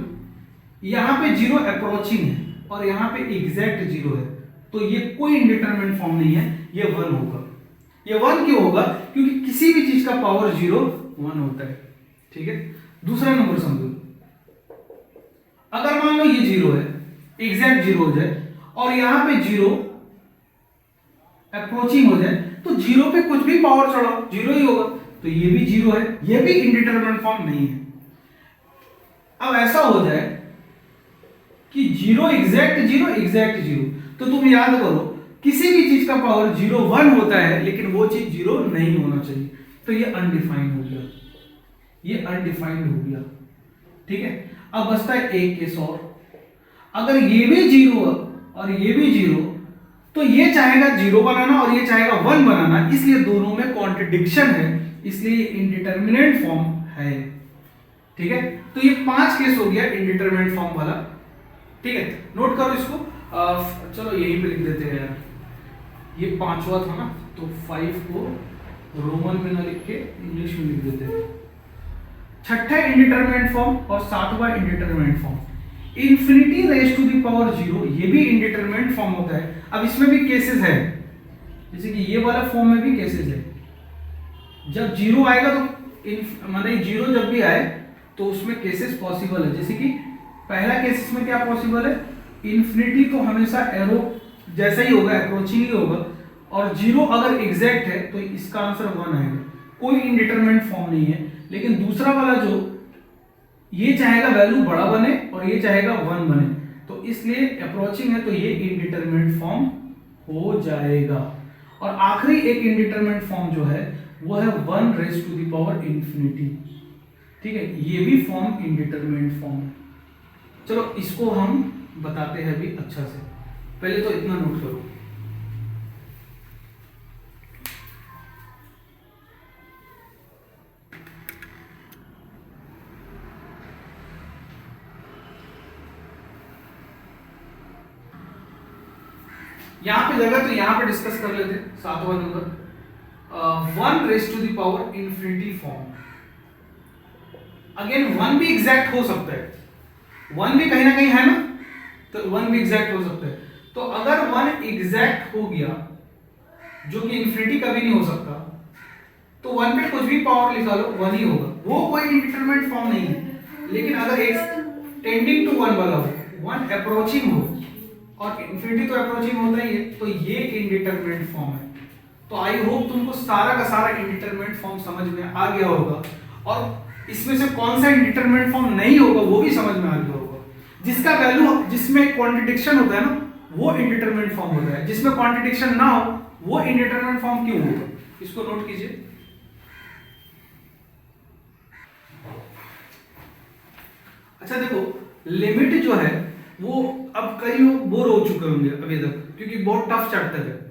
यहां पे 0 अप्रोचिंग है और यहां पे एग्जैक्ट 0 है, तो ये कोई इनडिटरमिनेट फॉर्म नहीं है, ये 1 होगा। ये 1 क्यों होगा? क्योंकि किसी भी चीज का पावर 0 1 होता है। ठीक है, दूसरा नंबर समझो, अगर मान लो ये 0 है, एग्जैक्ट 0 हो जाए और यहां पे 0 अप्रोचिंग हो जाए, तो 0 पे कुछ भी पावर चढ़ाओ 0 ही होगा, तो ये भी 0 है, ये भी इनडिटरमिनेट फॉर्म नहीं है। अब ऐसा हो जाए कि 0 एग्जैक्ट 0 एग्जैक्ट 0, तो तुम याद करो किसी भी चीज का पावर 0 1 होता है, लेकिन वो चीज 0 नहीं होना चाहिए, तो ये अनडिफाइंड हो गया, ये अनडिफाइंड हो गया। ठीक है, अब बचता है एक केस और, अगर ये भी 0 और ये भी 0, तो ये चाहेगा 0 बनाना और ये चाहेगा 1 बनाना, इसलिए दोनों में कॉन्ट्रडिक्शन है, इसलिए इनडिटरमिनेट फॉर्म है। ठीक है, तो ये 5 केस हो गया इनडिटरमिनेट फॉर्म वाला। ठीक है, नोट करो इसको। चलो यहीं पे लिख देते हैं यार, ये 5वां था ना, तो 5 को रोमन में ना लिख के इंग्लिश में लिख देते हैं। छठा इंडिटरमिनेट फॉर्म और 7वां indeterminate form, infinity raise to the power 0, ये भी इंडिटरमिनेट फॉर्म होता है। अब इसमें भी केसेस है, जैसे कि ये वाला फॉर्म में भी केसेस है। जब 0 आएगा तो माने 0 जब भी आए तो उसमें केसेस पॉसिबल है। जैसे कि पहला केस इसमें क्या पॉसिबल है, इंफिनिटी तो हमेशा एरो जैसा ही होगा, अप्रोचिंग ही होगा, और 0 अगर एग्जैक्ट है तो इसका आंसर 1 आएगा, कोई इनडिटरमिनेट फॉर्म नहीं है। लेकिन दूसरा वाला जो ये चाहेगा वैल्यू बड़ा बने और ये चाहेगा 1 बने, तो इसलिए अप्रोचिंग है तो ये इनडिटरमिनेट फॉर्म हो जाएगा। और आखिरी एक इनडिटरमिनेट फॉर्म जो है वो है 1 raise to the power infinity. ठीक है, ये भी फॉर्म इनडिटरमिनेट फॉर्म है। चलो इसको हम बताते हैं भी अच्छा से, पहले तो इतना नोट करो। यहां पे जगह तो यहां पे डिस्कस कर लेते, 7वां number 1 raise to the power infinity form. Again 1 भी एग्जैक्ट हो सकता है, 1 भी कहीं ना कहीं है ना, तो 1 भी एग्जैक्ट हो सकता है। तो अगर 1 एग्जैक्ट हो गया, जो कि इंफिनिटी कभी नहीं हो सकता, तो 1 पे कुछ भी पावर लिखा लो 1 ही होगा, वो कोई इंडिटरमिनेट फॉर्म नहीं है। लेकिन अगर एक टेंडिंग टू 1 वाला हो, 1 अप्रोचिंग हो, और इंफिनिटी तो अप्रोचिंग होता ही है, तो ये इंडिटरमिनेट फॉर्म है। तो आई होप तुमको सारा का सारा इंडिटरमिनेट फॉर्म समझ में आ गया होगा, और इसमें से कौन सा इंडिटरमिनेट फॉर्म नहीं होगा वो भी समझ में आ गया होगा। जिसका वैल्यू, जिसमें कॉन्ट्रडिक्शन होता है ना, वो इंडिटरमिनेट फॉर्म होता है। जिसमें कॉन्ट्रडिक्शन ना हो वो इंडिटरमिनेट फॉर्म क्यों होगा, इसको नोट कीजिए। अच्छा देखो, लिमिट जो है वो अब कई लोग बोर हो चुके होंगे अभी तक, क्योंकि बहुत टफ चैप्टर है।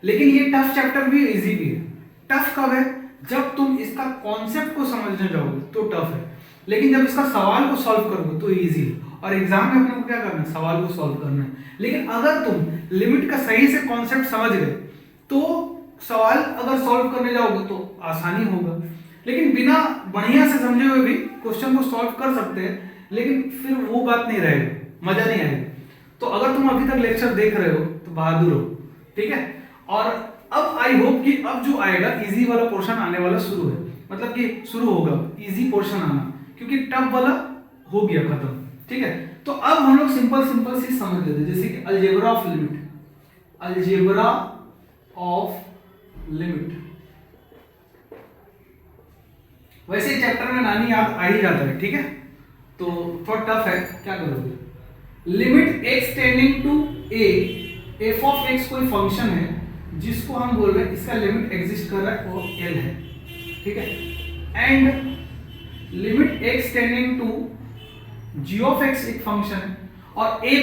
लेकिन ये टफ चैप्टर भी इजी भी है। टफ कब है? जब तुम इसका कॉन्सेप्ट को समझने जाओगे तो टफ है, लेकिन जब इसका सवाल को सॉल्व करोगे तो इजी है। और एग्जाम में अपने को क्या करना है? सवाल को सॉल्व करना है। लेकिन अगर तुम लिमिट का सही से कॉन्सेप्ट समझ गए तो सवाल अगर सॉल्व करने जाओगे तो आसानी होगा। लेकिन बिना बढ़िया से समझे हुए भी क्वेश्चन को सॉल्व कर सकते हैं, लेकिन फिर वो बात नहीं रहेगी, मजा नहीं आएगा। तो अगर तुम अभी तक लेक्चर देख रहे हो तो बहादुर हो, ठीक है। और अब आई होप कि अब जो आएगा इजी वाला पोर्शन आने वाला शुरू है, मतलब कि शुरू होगा इजी पोर्शन आना, क्योंकि टफ वाला हो गया खत्म, ठीक है। तो अब हम लोग सिंपल सिंपल सी समझ लेते हैं, जैसे कि algebra of limit. Algebra of limit वैसे चैप्टर में नानी याद आ ही जाता है, ठीक है। तो थोड़ा टफ है, क्या करोगे? Limit x tending to a, f of x कोई फंक्शन है जिसको हम बोल रहे हैं इसका लिमिट एग्जिस्ट कर रहा है और l है, ठीक है। And limit x tending to g of x एक फंक्शन है और a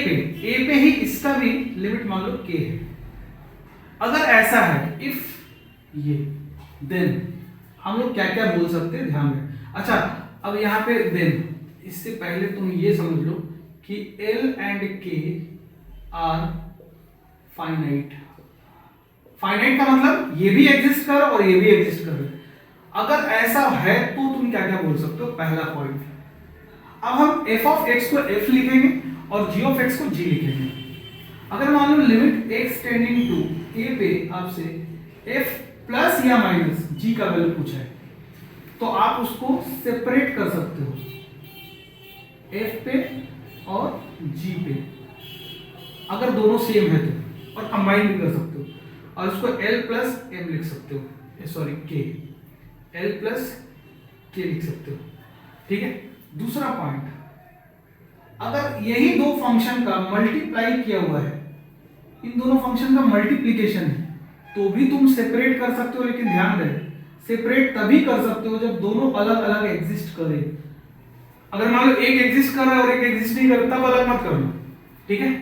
पे ही इसका भी लिमिट मान लो k है। अगर ऐसा है, इफ ये, देन हम लोग क्या क्या बोल सकते हैं, ध्यान में। अच्छा, अब यहाँ पे देन, इससे पहले तुम ये समझ लो कि L and K are finite. Finite का मतलब ये भी एग्जिस्ट कर और ये भी एग्जिस्ट कर। अगर ऐसा है तो तुम क्या क्या बोल सकते हो? पहला पॉइंट, अब हम f ऑफ x को f लिखेंगे और g ऑफ x को g लिखेंगे। अगर मान लो limit x tending to a पे आपसे f प्लस या माइनस g का वैल्यू पूछा है, तो आप उसको सेपरेट कर सकते हो f पे और g पे, अगर दोनों सेम है तो, और कंबाइन भी कर सकते हो, और उसको l प्लस m लिख सकते हो, sorry k, l plus k लिख सकते हो, ठीक है। दूसरा पॉइंट, अगर यही दो फंक्शन का मल्टीप्लाई किया हुआ है, इन दोनों फंक्शन का मल्टीप्लीकेशन है, तो भी तुम सेपरेट कर सकते हो। लेकिन ध्यान रहे, सेपरेट तभी कर सकते हो जब दोनों अलग अलग एग्जिस्ट करें। अगर मान लो एक एग्जिस्ट कर रहा है और एक एग्जिस्ट नहीं कर रहा, तब अलग मत करना, ठीक है।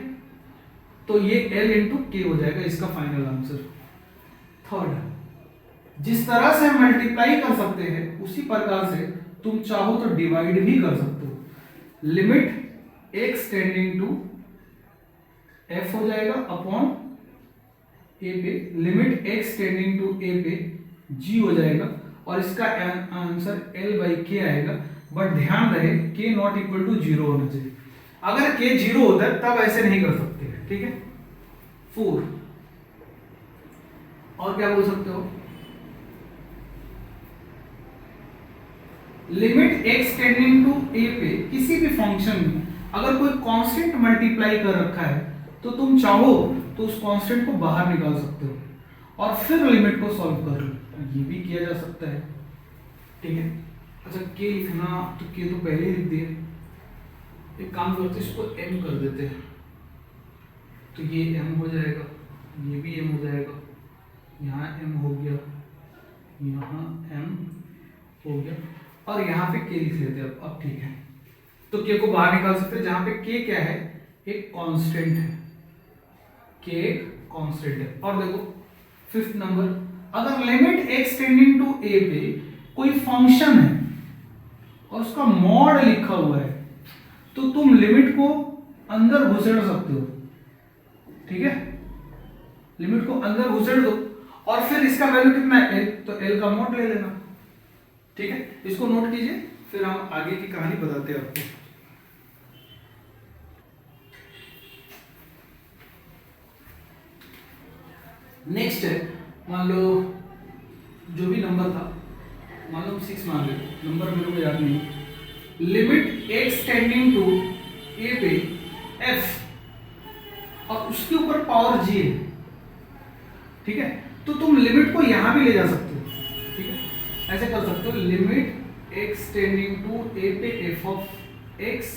तो ये L इंटू के हो जाएगा इसका फाइनल आंसर। थर्ड, जिस तरह से मल्टीप्लाई कर सकते हैं उसी प्रकार से तुम चाहो तो डिवाइड भी कर सकते हो। Limit x tending to f हो जाएगा अपॉन a पे, limit x tending to a पे g हो जाएगा, और इसका आंसर L बाई के आएगा। बट ध्यान रहे k नॉट इक्वल टू 0 होना चाहिए। अगर k 0 होता है तब ऐसे नहीं कर सकते, ठीक है। 4, और क्या बोल सकते हो? Limit x tending to a पे किसी भी फंक्शन में अगर कोई कांस्टेंट मल्टीप्लाई कर रखा है तो तुम चाहो तो उस कांस्टेंट को बाहर निकाल सकते हो और फिर लिमिट को सॉल्व कर लो, ये भी किया जा सकता है, ठीक है। अच्छा, के लिखना तो के तो पहले ही लिख दिए, एक काम करते हैं, इसको m कर देते हैं, तो ये m हो जाएगा, ये भी m हो जाएगा, यहाँ m हो गया, यहाँ m हो गया, और यहाँ पे k लिख लेते हैं। अब ठीक है, तो k को बाहर निकाल सकते हैं, जहाँ पे k क्या है, एक कांस्टेंट है, k एक कांस्टेंट है। और देखो फिफ्थ नंबर, अगर limit x tending to a पे कोई फंक्शन है और उसका मॉड लिखा हुआ है, तो तुम लिमिट को अंदर घुसेड़ सकते हो, ठीक है, लिमिट को अंदर घुसेड़ दो और फिर इसका वैल्यू कितना है l, तो l का मॉड ले लेना, ठीक है। इसको नोट कीजिए, फिर हम आगे की कहानी बताते हैं आपको। नेक्स्ट है, मान लो जो भी नंबर था, मान लो 6 मान लो, नंबर मेरे को याद नहीं, limit x tending to a पे f और उसके ऊपर पावर g है, ठीक है। तो तुम लिमिट को यहां भी ले जा सकते हो, ठीक है, ऐसे कर सकते हो, limit x tending to a पे f ऑफ x,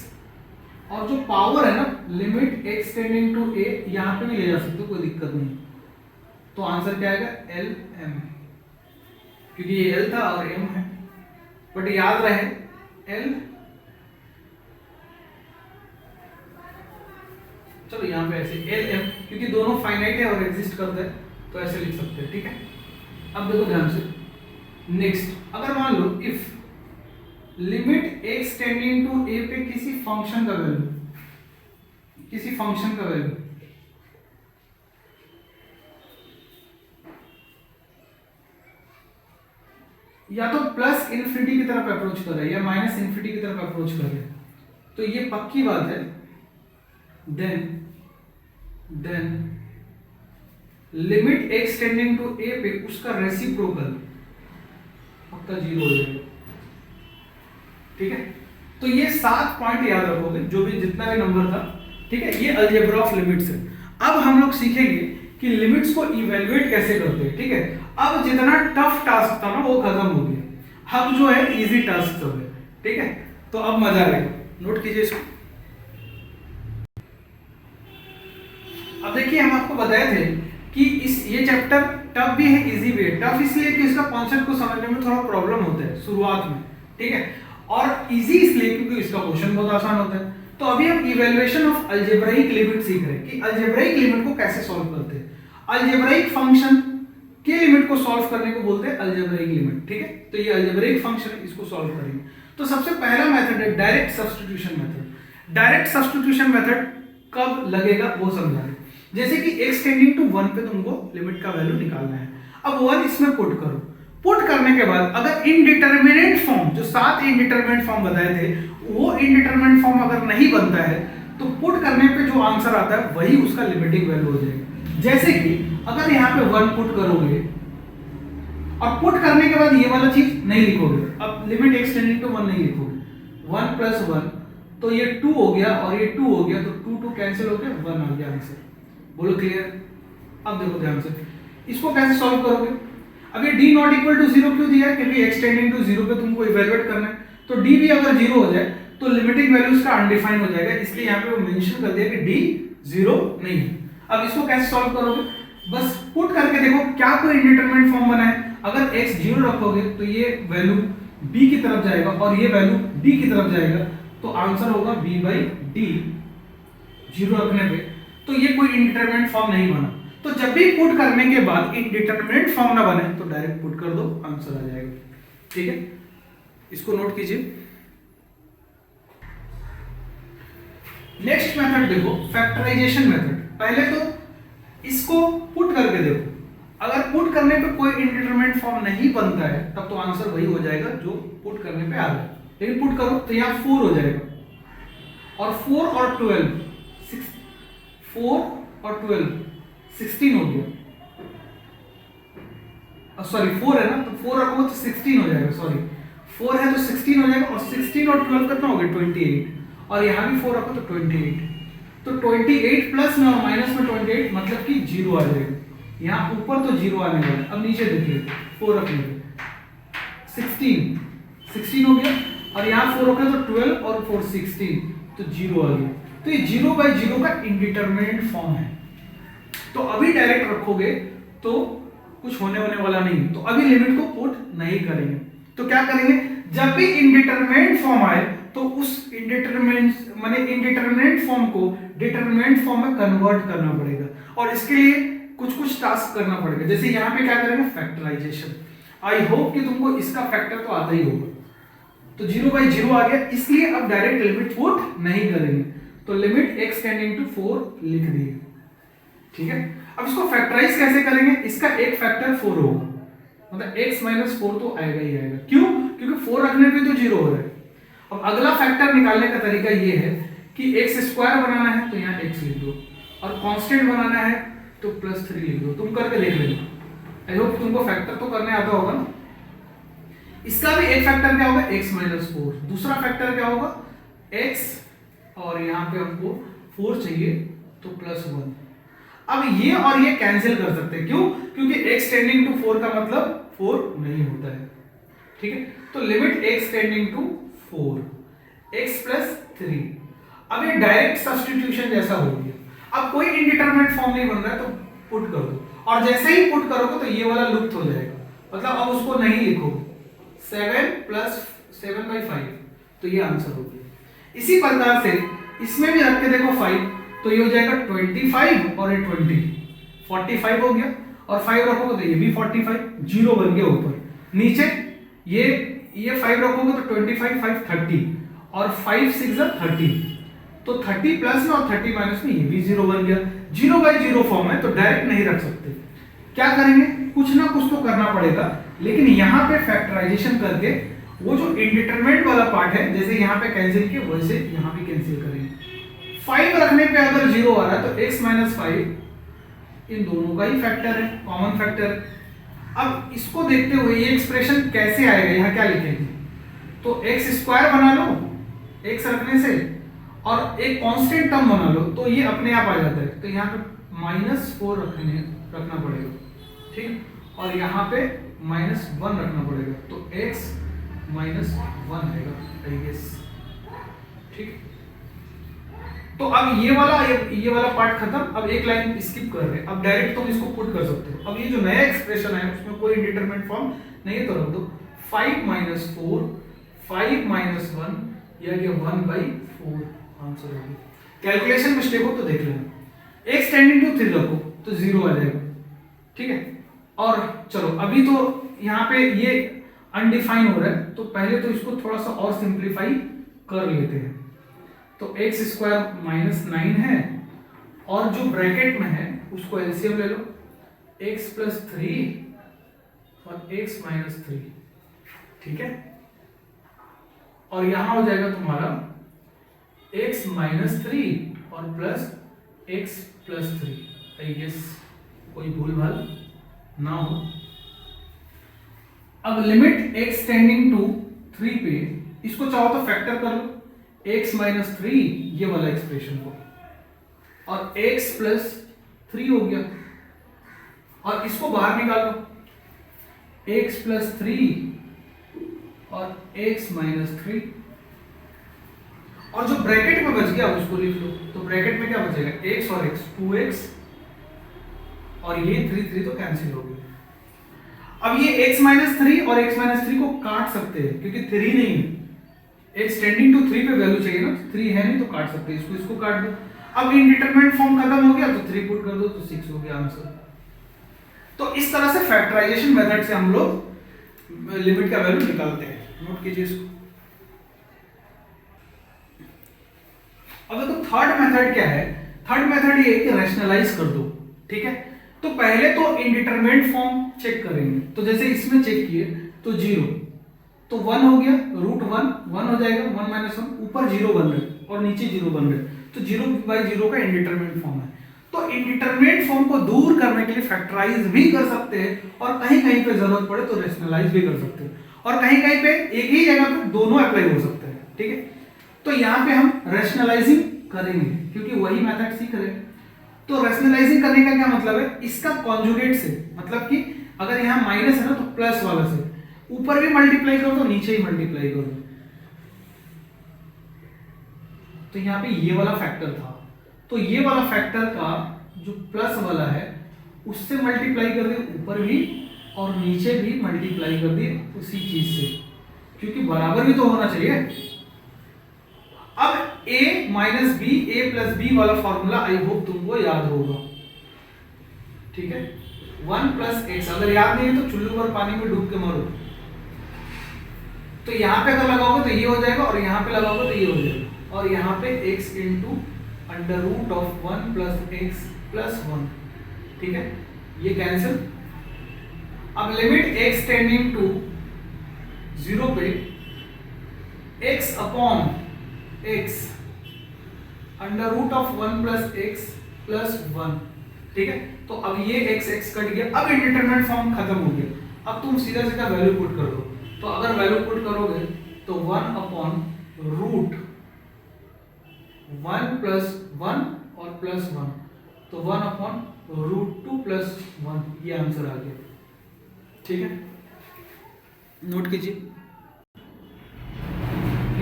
और जो पावर है ना, limit x tending to a यहां पे भी ले जा सकते हो, कोई दिक्कत नहीं। तो आंसर क्या आएगा, एल एम, क्योंकि ये एल था और एम है, बट याद रहे एल, चलो यहां पे ऐसे एल एम, क्योंकि दोनों फाइनाइट है और एग्जिस्ट करते हैं, तो ऐसे लिख सकते हैं, ठीक है। अब देखो ध्यान से, नेक्स्ट अगर मान लो if limit x tending to a पे किसी फंक्शन का वैल्यू, किसी फंक्शन का वैल्यू या तो प्लस इन्फिनिटी की तरफ अप्रोच कर रहा है या माइनस इन्फिनिटी की तरफ अप्रोच कर रहा है, तो ये पक्की बात है, then limit x tending to a पे उसका रेसिप्रोकल पक्का 0 हो जाएगा, ठीक है। तो ये 7 पॉइंट याद रखोगे, जो भी जितना भी नंबर था, ठीक है। ये अलजेब्रा ऑफ लिमिट्स है। अब हम लोग सीखेंगे कि लिमिट्स को इवैल्यूएट कैसे करते हैं, ठीक है। अब जितना टफ टास्क था ना वो खत्म हो गया, अब जो है इजी टास्क हो गया, ठीक है। तो अब मजा आएगा, नोट कीजिए इसको। अब देखिए हम आपको बताए थे कि ये चैप्टर टफ भी है इजी भी है। टफ इसलिए कि इसका कॉन्सेप्ट को समझने में थोड़ा प्रॉब्लम होता है शुरुआत में, ठीक है, और इजी इसलिए क्योंकि इसका क्वेश्चन बहुत आसान होता है। तो अभी हम इवैल्यूएशन ऑफ अलजेब्राइक लिमिट सीख रहे हैं कि अलजेब्राइक लिमिट को कैसे सॉल्व करते हैं। अलजेब्राइक फंक्शन के लिमिट को सॉल्व करने को बोलते हैं अलजेब्राइक लिमिट, ठीक है। तो ये अलजेब्राइक फंक्शन है, इसको सॉल्व करेंगे। तो सबसे पहला मेथड है direct substitution method. Direct substitution method कब लगेगा वो समझा रहे। जैसे कि x टेंडिंग टू 1 पे तुमको लिमिट का वैल्यू निकालना है। अब 1 इसमें पुट करो, पुट करने के बाद अगर इनडिटरमिनेट फॉर्म, जो 7 इनडिटरमिनेट फॉर्म बताए थे, वो इनडिटरमिनेट फॉर्म अगर नहीं बनता है तो पुट करने पे जो आंसर आता है वही उसका लिमिटिंग वैल्यू हो जाएगा। जैसे कि अगर यहाँ पे 1 पुट करोगे और पुट करने के बाद ये वाला चीज नहीं लिखोगे, अब लिमिट x टेंडिंग टू 1 नहीं लिखोगे, 1 + 1 तो ये 2 हो गया और ये 2 हो गया, तो 2 2 कैंसिल हो गया, 1 आ गया आंसर। बोलो क्लियर। अब देखो ध्यान से, इसको कैसे सॉल्व करोगे। अब ये d नॉट इक्वल टू 0 क्यों दिया है, क्योंकि x टेंडिंग टू 0 पे तुमको इवैल्यूएट करना है। तो d भी अगर 0 हो जाए तो लिमिटिंग वैल्यू इसका अनडिफाइंड हो जाएगा, इसलिए यहाँ पे वो मेंशन कर दिया कि d 0 नहीं है। अब इसको कैसे सॉल्व करोगे, बस पुट करके देखो क्या कोई इंडिटरमिनेट फॉर्म बना है। अगर x 0 रखोगे तो ये वैल्यू b की तरफ जाएगा और ये वैल्यू d की तरफ जाएगा, तो आंसर होगा b/d 0 रखने पे। तो ये कोई इंडिटरमिनेट फॉर्म नहीं बना। तो जब भी पुट करने के बाद इंडिटरमिनेट फॉर्म ना बने तो डायरेक्ट पुट कर दो, आंसर आ जाएगा, ठीक है। इसको नोट कीजिए। नेक्स्ट मेथड देखो, फैक्टराइजेशन मेथड। पहले तो इसको पुट करके देखो, अगर पुट करने पे कोई इंडिटरमिनेट फॉर्म नहीं बनता है तब तो आंसर वही हो जाएगा जो पुट करने पे आ रहा है। लेकिन पुट करो तो यहाँ 4 हो जाएगा और 4 और 12 4 और 12 16 हो गया, सॉरी 4 है ना, तो 4 रखोगे तो 16 हो जाएगा, सॉरी 4 है तो 16 हो जाएगा, और 16 और 12 कितना हो गया 28, और यहाँ भी 4 रखो तो 28, तो 28 प्लस में और माइनस में 28 मतलब कि 0 आ जाएगा। यहाँ ऊपर तो 0 आने वाला है, अब नीचे देखिए 4 रखने पे 16 हो गया, और यहाँ 4 रखा तो 12 और 4 16, तो 0 आ गया। तो ये 0/0 का इंडिटरमिनेट फॉर्म है। तो अभी डायरेक्ट रखोगे तो कुछ होने वाला नहीं है, तो अभी लिमिट को पुट नहीं करेंगे। तो क्या करेंगे, जब भी इंडिटरमिनेट फॉर्म आए तो उस इंडिटरमिनेट फॉर्म को डिटरमिनेट फॉर्म में कन्वर्ट करना पड़ेगा, और इसके लिए कुछ टास्क करना पड़ेगा। जैसे यहाँ पे क्या करेंगे, फैक्टराइजेशन। आई होप कि तुमको इसका फैक्टर तो आता ही होगा। तो 0/0 आ गया, इसलिए अब डायरेक्ट लिमिट पुट नहीं करेंगे, तो लिमिट x टेंडिंग टू 4 लिख दिए। ठीक है, अब इसको फैक्टराइज कैसे करेंगे, इसका एक फैक्टर 4 होगा, मतलब x - 4 तो आएगा ही आएगा। क्यों, क्योंकि 4 रखने पे तो 0 हो रहा है। अब अगला फैक्टर निकालने का तरीका ये है कि x² बनाना है तो यहाँ x लिख दो, और कांस्टेंट बनाना है तो +3 लिख दो। तुम करके देख लेना, आई होप तुमको फैक्टर तो करने आता होगा ना। इसका भी एक फैक्टर क्या होगा, x - 4, दूसरा फैक्टर क्या होगा x, और यहाँ पे हमको 4 चाहिए तो +1। अब ये और ये कैंसिल कर सकते हैं, क्यों, क्योंकि x टेंडिंग टू 4 का मतलब 4 नहीं होता है। ठीक है, तो limit x tending to 4 x + 3। अब ये डायरेक्ट सब्स्टिट्यूशन जैसा हो गया। अब कोई इंडिटरमिनेट फॉर्म नहीं बन रहा है तो पुट कर दो, और जैसे ही पुट करोगे तो ये वाला लुप्त हो जाएगा, मतलब अब उसको नहीं लिखोगे। 7 + 7/5, तो ये आंसर हो गया। इसी प्रकार से इसमें भी रख के देखो 5, तो ये हो जाएगा 25 और ये 20, 45 हो गया, और 5 रखोगे तो ये भी 45, 0 बन गया ऊपर। नीचे ये 5 रखोगे तो 25, 5 30, और 5 6 30, तो 30 प्लस में और 30 माइनस में ये भी 0 बन गया। 0/0 फॉर्म है तो डायरेक्ट नहीं रख सकते, क्या करेंगे, कुछ ना कुछ तो करना पड़ेगा। लेकिन यहाँ पे फैक्टराइजेशन करके वो जो इंडिटरमिनेट वाला पार्ट है, जैसे यहाँ पे कैंसिल किया वैसे यहाँ भी कैंसिल करेंगे। 5 रखने पे अगर 0 आ रहा है तो x - 5 इन दोनों का ही फैक्टर है, कॉमन फैक्टर। अब इसको देखते हुए ये एक्सप्रेशन कैसे आएगा, यहाँ क्या लिखेंगे, तो x² बना लो x रखने से, और एक कांस्टेंट टर्म बना लो तो ये अपने आप आ जाता है। तो यहाँ पे -4 रखना पड़ेगा, ठीक, और यहाँ पे -1 रखना पड़ेगा, तो x - 1 आएगा, आई गेस। ठीक, तो अब ये वाला पार्ट खत्म। अब एक लाइन स्किप कर रहे हैं, अब डायरेक्ट तुम इसको पुट कर सकते हो। अब ये जो नया एक्सप्रेशन है उसमें कोई इंडिटरमिनेट फॉर्म नहीं है तो रख दो। 5 - 4, 5 - 1, या कि 1/4 आंसर होगी। कैलकुलेशन मिस्टेक हो तो देख लेना। x टेंडिंग टू 3 रखो तो 0 आ जाएगा, ठीक है। और चलो अभी तो यहाँ पे ये अनडिफाइन हो रहा है, तो पहले तो इसको थोड़ा सा और सिंप्लीफाई कर लेते हैं। तो x² -9 है, और जो ब्रैकेट में है उसको एलसीएम ले लो, x + 3 और x - 3, ठीक है। और यहां हो जाएगा तुम्हारा x - 3 और प्लस x + 3, आई गेस कोई भूल भाल ना हो। अब लिमिट x टेंडिंग टू 3 पे इसको चाहो तो फैक्टर कर लो, x - 3 ये वाला एक्सप्रेशन को, और x + 3 हो गया, और इसको बाहर निकालो, x + 3 और x - 3, और जो ब्रैकेट में बच गया उसको लिख लो। तो ब्रैकेट में क्या बचेगा, x और x, 2x, और ये 3 तो कैंसिल हो गया। अब ये x - 3 और x - 3 को काट सकते हैं, क्योंकि 3 नहीं है, x टेंडिंग टू 3 पे वैल्यू चाहिए ना, 3 है नहीं तो काट सकते हैं, इसको काट दो। अब इनडिटरमिनेट फॉर्म खत्म हो गया तो 3 पुट कर दो तो 6 हो गया आंसर। तो इस तरह से फैक्टराइजेशन मेथड से हम लोग लिमिट का वैल्यू निकालते हैं, नोट कीजिए इसको। अब देखो थर्ड मेथड क्या है, थर्ड मेथड ये है कि रैशनलाइज कर दो, ठीक है। तो पहले तो इंडिटरमिनेट फॉर्म चेक करेंगे, तो जैसे इसमें चेक किए तो 0, तो 1 हो गया, √1 हो जाएगा, 1 - 1, ऊपर 0 बन रहे और नीचे 0 बन रहे, तो 0/0 का इंडिटरमिनेट फॉर्म है। तो इंडिटरमिनेट फॉर्म को दूर करने के लिए फैक्टराइज भी कर सकते हैं, और कहीं कहीं पे जरूरत पड़े तो रैशनलाइज भी कर सकते हैं, और कहीं कहीं पे एक ही जगह पे दोनों अप्लाई हो सकते हैं, ठीक है। तो यहाँ पे हम रैशनलाइजिंग करेंगे क्योंकि वही मेथड सीख रहे हैं। तो रैशनलाइजिंग करने का क्या मतलब है, इसका कॉन्जुगेट से, मतलब कि अगर यहाँ माइनस है ना तो प्लस वाला से ऊपर भी मल्टीप्लाई कर दो, नीचे ही मल्टीप्लाई कर दो। तो यहाँ पे ये वाला फैक्टर था, तो ये वाला फैक्टर का जो प्लस वाला है उससे मल्टीप्लाई कर दिए ऊपर भी और नीचे भी मल्टीप्लाई कर दिए उसी चीज से, क्योंकि बराबर भी तो होना चाहिए। अब a minus b a plus b वाला फॉर्मूला आई होप तुमको याद होगा, ठीक है। 1 प्लस एक्स, अगर याद नहीं है तो चुल्लू पर पानी में डूब के मरो। तो यहाँ पे अगर लगाओगे तो ये हो जाएगा और यहाँ पे लगाओगे तो ये हो जाएगा, और यहाँ पे x into under root of 1 plus x plus 1, ठीक है, ये कैंसिल। अब लिमिट x टेंडिंग टू 0 पे x upon x under root of 1 plus x plus 1, ठीक है। तो अब ये x कट गया, अब इंडिटरमिनेट फॉर्म खत्म हो गया। अब तुम सीधा सीधा वैल्यू पुट कर दो, तो अगर वैल्यू पुट करोगे तो 1 अपॉन रूट 1 प्लस 1 और प्लस 1, तो 1 अपॉन रूट 2 प्लस 1, ये आंसर आ गया, ठीक है। नोट कीजिए,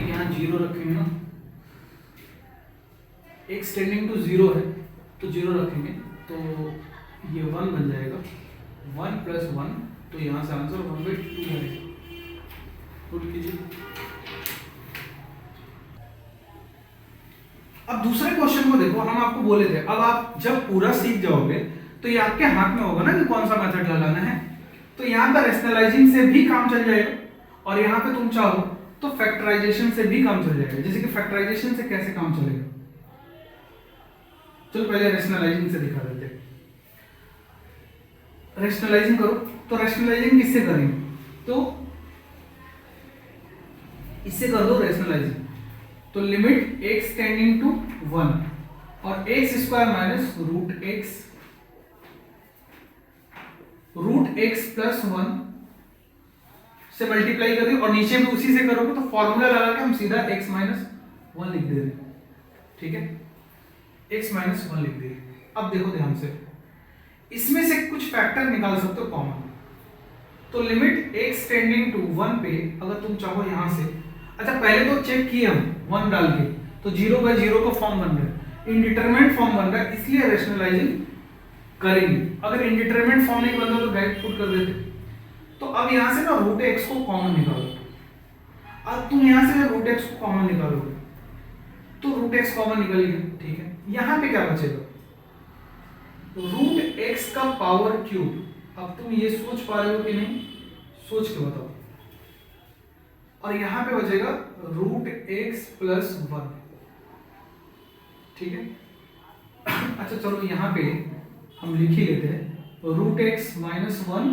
यहाँ 0 रखेंगे ना, x टेंडिंग टू 0 है तो 0 रखेंगे, तो ये 1 बन जाएगा, 1 प्लस 1, तो यहाँ से आंसर 1/2 आएगा। पुट कीजिए। अब दूसरे क्वेश्चन को देखो, हम आपको बोले थे अब आप जब पूरा सीख जाओगे तो ये आपके हाथ में होगा ना कि कौन सा मेथड लगाना है। तो यहाँ पर रैशनलाइजिंग से भी काम चल जाएगा, और यहाँ पे तुम चाहो तो फैक्टराइजेशन से भी काम चल जाएगा। जैसे कि फैक्टराइजेशन से कैसे काम चलेगा, चलो पहले रैशनलाइजिंग से दिखा देते हैं। रैशनलाइजिंग करो, तो रैशनलाइजिंग किससे करेंगे, तो इससे कर दो रैशनलाइजिंग। तो लिमिट x टेंडिंग टू 1 और x square minus root x plus 1 से मल्टीप्लाई कर दियो, और नीचे भी उसी से करोगे तो फॉर्मूला लगा के हम सीधा x माइनस 1 लिख दे रहे हैं, ठीक है, x माइनस 1 लिख दिए। अब देखो ध्यान से, इसमें से कुछ फैक्टर निकाल सकते हो कॉमन। तो लिमिट x टेंडिंग टू 1 पे अगर तुम चाहो यहां से, अच्छा पहले तो चेक किए हम 1 डाल के, तो 0/0 का फॉर्म बन रहा है, इनडिटरमिनेट फॉर्म बन रहा है, इसलिए रैशनलाइजिंग करेंगे। अगर इनडिटरमिनेट फॉर्म नहीं बनता तो डायरेक्ट पुट कर देते। तो अब यहां से ना रूट एक्स को कॉमन निकालो। अब तुम यहां से रूट एक्स को कॉमन निकालोगे तो रूट एक्स कॉमन निकल गया, ठीक है। यहां पे क्या बचेगा, रूट एक्स का पावर क्यूब। अब तुम ये सोच पा रहे हो कि नहीं, सोच के बताओ। और यहां पे बचेगा रूट एक्स प्लस 1, ठीक है। अच्छा चलो यहां पे हम लिख ही लेते हैं, रूट एक्स माइनस 1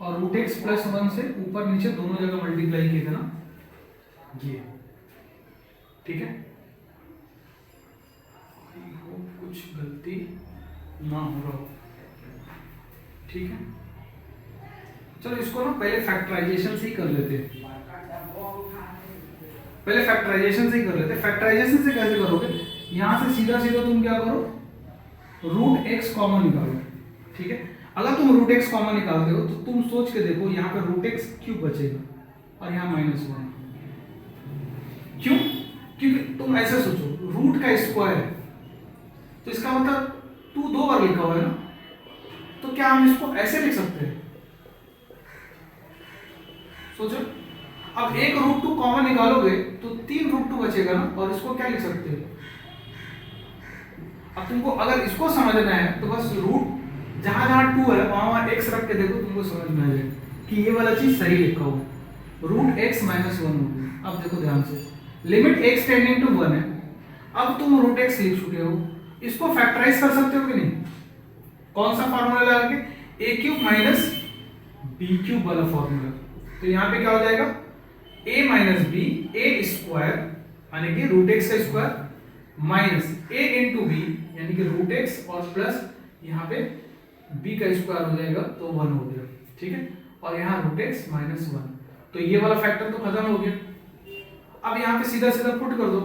और रूट एक्स प्लस 1 से ऊपर नीचे दोनों जगह मल्टीप्लाई किए थे ना, ये, ठीक है। कुछ गलती ना हो रहा हो, ठीक है। चलो इसको ना पहले फैक्टराइजेशन से ही कर लेते हैं, पहले फैक्टराइजेशन से ही कर लेते हैं। फैक्टराइजेशन से कैसे करोगे, यहां से सीधा सीधा तुम क्या करो, रूट एक्स कॉमन निकालो, ठीक है। अगर तुम रूट एक्स कॉमन निकालते हो तो तुम सोच के देखो, यहाँ पे रूट एक्स क्यूब बचेगा और यहाँ -1, क्यों, क्योंकि तुम ऐसे सोचो रूट का स्क्वायर है तो इसका मतलब 2 2 बार लिखा हुआ है ना, तो क्या हम इसको ऐसे लिख सकते हैं, सोचो। अब एक रूट 2 कॉमन निकालोगे तो 3 रूट 2 बचेगा ना, और इसको क्या लिख सकते हो। अब तुमको अगर इसको समझना है तो बस रूट जहां जहां 2 है वहां x रख के देखो, तुमको समझ में आ जाएगा कि ये वाला चीज सही लिखा हुआ है, रूट x माइनस 1 होगी। अब देखो ध्यान से, लिमिट x टेंडिंग टू 1 है, अब तुम रूट x लिख चुके हो, इसको फैक्टराइज कर सकते हो कि नहीं, कौन सा फॉर्मूला लगा के, a cube minus b cube वाला फॉर्मूला। तो यहाँ पे क्या हो जाएगा, a minus b a square यानी कि रूट एक्स का square minus a into b यानी कि रूट एक्स और प्लस यहाँ पे b का स्क्वायर हो जाएगा तो 1 हो गया, ठीक है। और यहाँ रूट एक्स माइनस 1, तो ये वाला फैक्टर तो खत्म हो गया। अब यहाँ पे सीधा सीधा पुट कर दो,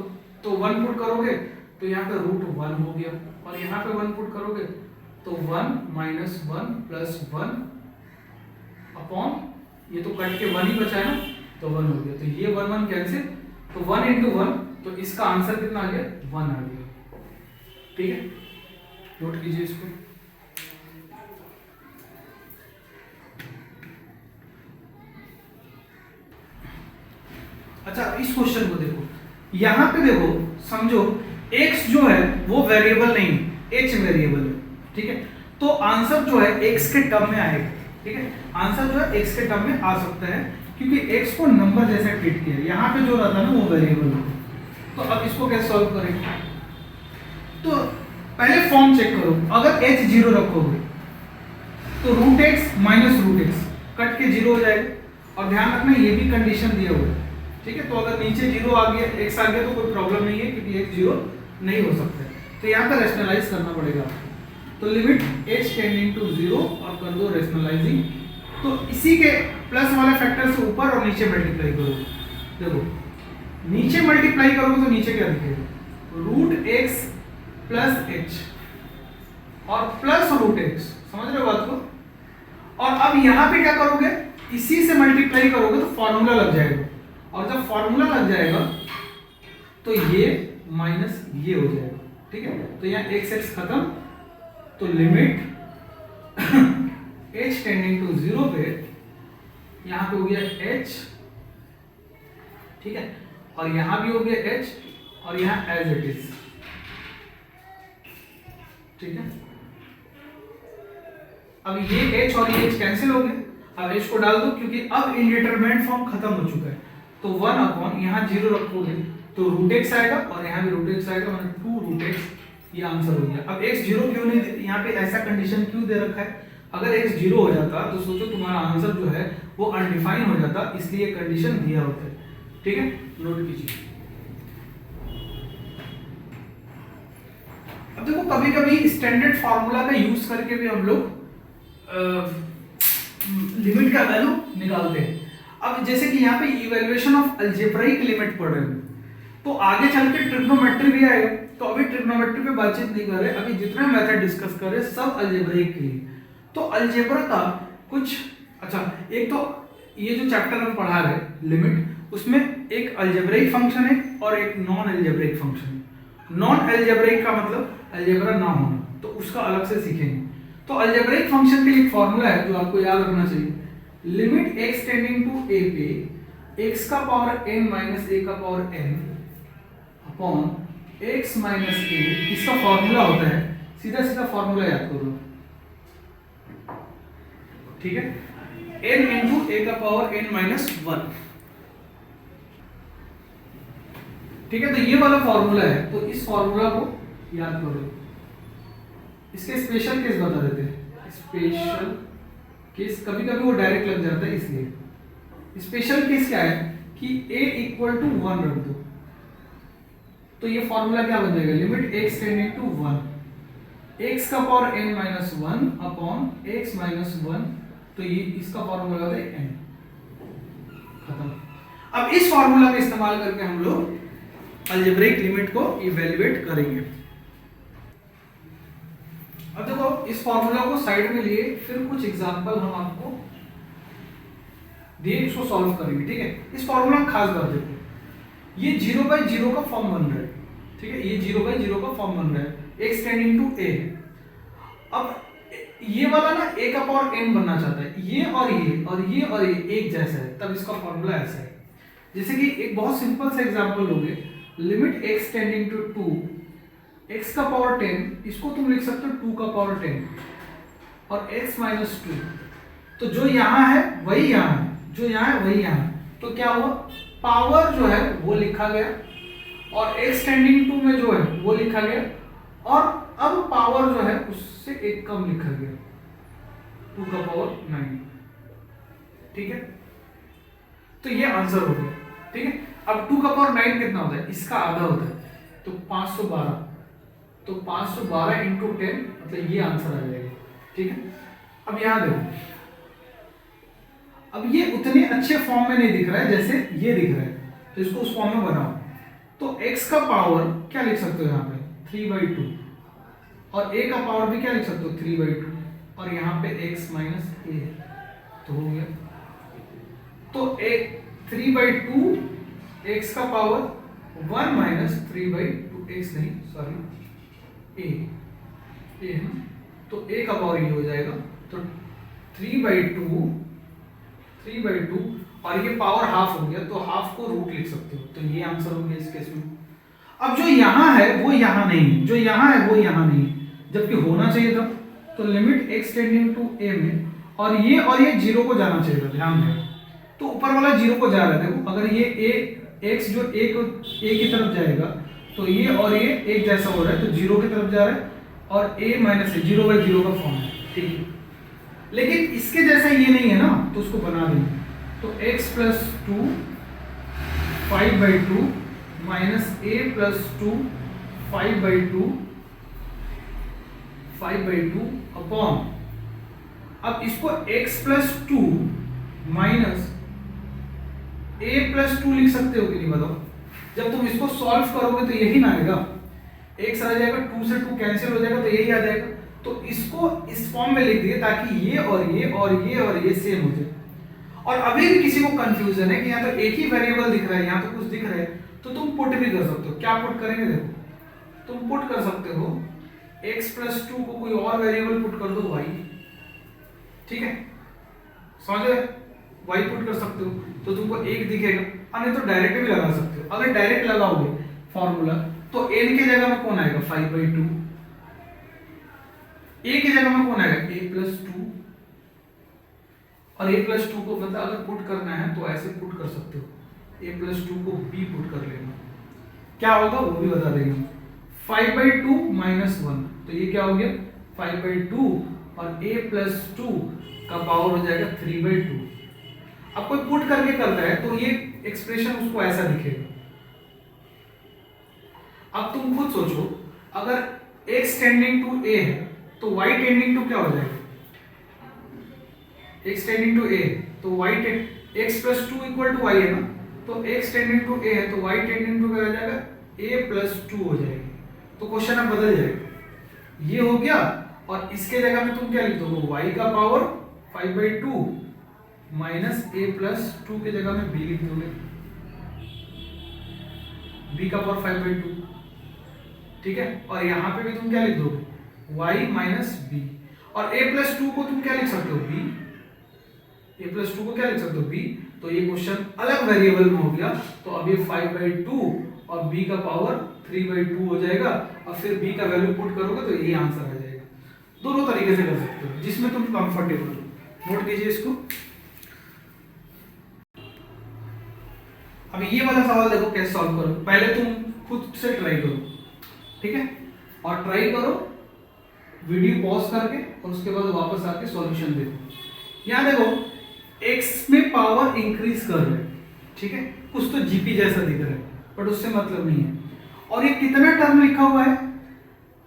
तो 1 पुट करोगे तो यहाँ पे रूट 1 हो गया, और यहाँ पे 1 पुट करोगे तो 1 माइनस 1 प्लस 1 अपॉन, ये तो कट के 1 ही बचा है ना, तो 1 हो गया। तो ये 1 1 कैंसिल, तो 1 इंटू 1 तो इसका आंसर कितना आ गया 1 आ गया। ठीक है, नोट कीजिए इसको। अच्छा, इस क्वेश्चन को देखो, यहां पे देखो, समझो x जो है वो वेरिएबल नहीं, h वेरिएबल है। ठीक है, तो आंसर जो है x के टर्म में आएगा। ठीक है, आंसर जो है x के टर्म में आ सकता है क्योंकि x को नंबर जैसा ट्रीट किया है, यहाँ पे जो रहता है ना वो वेरिएबल है। तो अब इसको कैसे सॉल्व करेंगे? तो पहले फॉर्म चेक करो, अगर h 0 रखोगे तो root x minus root x cut के 0 हो जाएगा। और ध्यान रखना ये भी कंडीशन दिया हुआ है। ठीक है, तो अगर नीचे 0 आ गया, x आ गया तो कोई प्रॉब्लम नहीं है क्योंकि x 0 नहीं हो सकता है। तो यहाँ पे रेशनलाइज करना पड़ेगा। तो लिमिट h टेंडिंग टू 0 और कर दो रेशनलाइजिंग। तो इसी के प्लस वाले फैक्टर से ऊपर और नीचे मल्टीप्लाई करो। देखो नीचे मल्टीप्लाई करोगे तो नीचे क्या दिखेगा? रूट एक्स प्लस एच और प्लस रूट एक्स। समझ रहे हो बात को? और अब यहाँ पे क्या करोगे? इसी से मल्टीप्लाई करोगे तो फॉर्मूला लग जाएगा, और जब फॉर्मूला लग जाएगा तो ये माइनस ये हो जाएगा। ठीक है, तो यहाँ एक्स एक्स खत्म। तो लिमिट h टेंडिंग टू 0 पे यहाँ पे हो गया h। ठीक है, और यहाँ भी हो गया h और यहाँ एज इट इज। ठीक है, अब ये h और ये h कैंसिल हो गए। अब h को डाल दो क्योंकि अब इंडिटरमिनेट फॉर्म खत्म हो चुका है। तो 1 अपॉन यहाँ 0 रखोगे तो रूट एक्स आएगा और यहाँ भी रूट एक्स आएगा, मतलब 2 रूट एक्स। ये आंसर हो गया। अब x 0 क्यों नहीं, यहाँ पे ऐसा कंडीशन क्यों दे रखा है? अगर x 0 हो जाता तो सोचो तुम्हारा आंसर जो है वो अनडिफाइन हो जाता, इसलिए कंडीशन दिया होता है। ठीक है, नोट कीजिए। अब देखो कभी कभी स्टैंडर्ड फार्मूला का यूज करके भी हम लोग लिमिट का वैल्यू निकालते हैं। अब जैसे कि यहाँ पे इवैल्यूएशन ऑफ अलजेब्राइक लिमिट पढ़ रहे हैं, तो आगे चल के ट्रिग्नोमेट्री भी आएगा। तो अभी ट्रिग्नोमेट्री पे बातचीत नहीं कर रहे, अभी जितना मेथड डिस्कस कर रहे हैं सब अलजेब्राइक के लिए। तो अलजेब्रा का कुछ, अच्छा एक तो ये जो चैप्टर हम पढ़ा रहे हैं लिमिट, उसमें एक अलजेब्राइक फंक्शन है और एक नॉन अलजेब्राइक फंक्शन है। नॉन अलजेब्राइक का मतलब अलजेब्रा ना होना, तो उसका अलग से सीखेंगे। तो अलजेब्राइक फंक्शन के लिए एक फॉर्मूला है जो आपको याद रखना चाहिए। Limit x tending to a पे x का पावर n माइनस a का power n upon x minus a, इसका फॉर्मूला होता है, सीधा सीधा फॉर्मूला याद करो। ठीक है, n इंटू a का पावर n माइनस 1। ठीक है, तो ये वाला फॉर्मूला है, तो इस फॉर्मूला को याद करो। इसके स्पेशल केस बता देते हैं। स्पेशल केस कभी कभी वो डायरेक्ट लग जाता है, इसलिए स्पेशल केस क्या है कि a इक्वल टू 1 रख दो, तो ये फॉर्मूला क्या बन जाएगा? Limit x tending to 1 x का power n minus 1 upon x minus 1, तो ये इसका फॉर्मूला होता है n। खत्म। अब इस फॉर्मूला का इस्तेमाल करके हम लोग अलजेब्रिक लिमिट को इवैल्यूएट करेंगे। अब देखो इस फॉर्मूला को साइड में लिए, फिर कुछ एग्जांपल हम आपको दिए, इसको सॉल्व करेंगे। ठीक है, इस फॉर्मूला में खास बात देखो, ये 0/0 का फॉर्म बन रहा है। ठीक है, ये 0/0 का फॉर्म बन रहा है, x टेंडिंग टू a। अब ये वाला ना a का पावर n बनना चाहता है, ये और ये और ये और ये एक जैसा है, तब इसका फॉर्मूला ऐसा है। जैसे कि एक बहुत सिंपल सा एग्जांपल लोगे, limit x tending to 2 x का पावर 10, इसको तुम लिख सकते हो 2 का पावर 10 और x माइनस 2। तो जो यहाँ है वही यहाँ है, जो यहाँ है वही यहाँ है। तो क्या हुआ? पावर जो है वो लिखा गया और x टेंडिंग टू में जो है वो लिखा गया, और अब पावर जो है उससे एक कम लिखा गया, 2 का पावर 9। ठीक है, तो ये आंसर हो गया। ठीक है, अब 2 का पावर 9 कितना होता है? इसका आधा होता है, तो 512। तो 512 इंटू 10, मतलब ये आंसर आ जाएगा। ठीक है, अब यहां देखो, अब ये उतने अच्छे फॉर्म में नहीं दिख रहा है जैसे ये दिख रहा है, तो इसको उस फॉर्म में बनाओ। तो x का पावर क्या लिख सकते हो यहाँ पे? 3/2, और a का पावर भी क्या लिख सकते हो? 3/2, और यहाँ पे x माइनस a, तो हो गया। तो 3/2 x का पावर 1 माइनस 3/2 एक्स नहीं सॉरी ए है ना, तो ए का पावर ये हो जाएगा, तो 3/2 और ये पावर हाफ हो गया, तो हाफ को रूट लिख सकते हो, तो ये आंसर हो गया इस केस में। अब जो यहाँ है वो यहाँ नहीं है, जो यहाँ है वो यहाँ नहीं है, जबकि होना चाहिए था। तो limit x tending to a में और ये 0 को जाना चाहिए था, ध्यान दें। तो ऊपर वाला 0 को जा रहा है, देखो अगर ये a x जो a की तरफ जाएगा तो ये और ये एक जैसा हो रहा है, तो 0 की तरफ जा रहा है और a माइनस 0/0 का फॉर्म है, ठीक है। लेकिन इसके जैसा ये नहीं है ना, तो उसको बना देंगे। तो x plus 2 5/2 minus a plus 2 5/2 upon, अब इसको x plus 2 minus a plus 2 लिख सकते हो कि नहीं बताओ? जब तुम इसको सॉल्व करोगे तो यही ना आएगा, x आ जाएगा, 2 से 2 कैंसिल हो जाएगा, तो यही आ जाएगा। तो इसको इस फॉर्म में लिख दिए ताकि ये और ये और ये और ये सेम हो जाए। और अभी भी किसी को कंफ्यूजन है कि यहाँ तो एक ही वेरिएबल दिख रहा है, यहाँ तो कुछ दिख रहा है, तो तुम पुट भी कर सकते हो। क्या पुट करेंगे? देखो तुम पुट कर सकते हो x प्लस 2 को कोई और वेरिएबल पुट कर दो y, ठीक है, समझ गए? y पुट कर सकते हो तो तुमको एक दिखेगा, और नहीं तो डायरेक्ट भी लगा सकते हो। अगर डायरेक्ट लगाओगे फॉर्मूला तो n की जगह में कौन आएगा? 5/2। a की जगह में कौन आएगा? a plus 2। और a प्लस 2 को मतलब अगर पुट करना है तो ऐसे पुट कर सकते हो, a प्लस 2 को b पुट कर लेना, क्या होगा वो भी बता देंगे। 5/2 माइनस 1, तो ये क्या हो गया? 5/2 और a प्लस 2 का पावर हो जाएगा 3/2। अब कोई पुट करके करता है तो ये एक्सप्रेशन उसको ऐसा दिखेगा। अब तुम खुद सोचो, अगर x टेंडिंग टू a है तो y टेंडिंग टू क्या हो जाएगा? x टेंडिंग टू a तो y x plus 2 equal to y है ना, तो x टेंडिंग टू a है तो y टेंडिंग टू क्या हो जाएगा? a प्लस 2 हो जाएगी। तो क्वेश्चन अब बदल जाएगा, ये हो गया और इसके जगह में तुम क्या लिख दोगे? y का पावर 5/2 माइनस a प्लस 2 के जगह में b लिख दोगे, b का पावर 5/2, ठीक है। और यहाँ पे भी तुम क्या लिख दोगे? y माइनस b, और a प्लस 2 को तुम क्या लिख सकते हो? b, a प्लस 2 को क्या लिख सकते हो? b। तो ये क्वेश्चन अलग वेरिएबल में हो गया, तो अब ये 5/2 और b का पावर 3/2 हो जाएगा, और फिर b का वैल्यू पुट करोगे तो यही आंसर आ जाएगा। दोनों तरीके से कर सकते हो, जिसमें तुम कंफर्टेबल हो। नोट कीजिए इसको। अब ये वाला सवाल देखो कैसे सॉल्व करो। पहले तुम खुद से ट्राई करो, ठीक है, और ट्राई करो वीडियो पॉज करके, और उसके बाद वापस आके सॉल्यूशन देखो। यहाँ देखो x में पावर इंक्रीज कर रहे हैं, ठीक है, कुछ तो जीपी जैसा दिख रहा है, बट उससे मतलब नहीं है। और ये कितना टर्म लिखा हुआ है?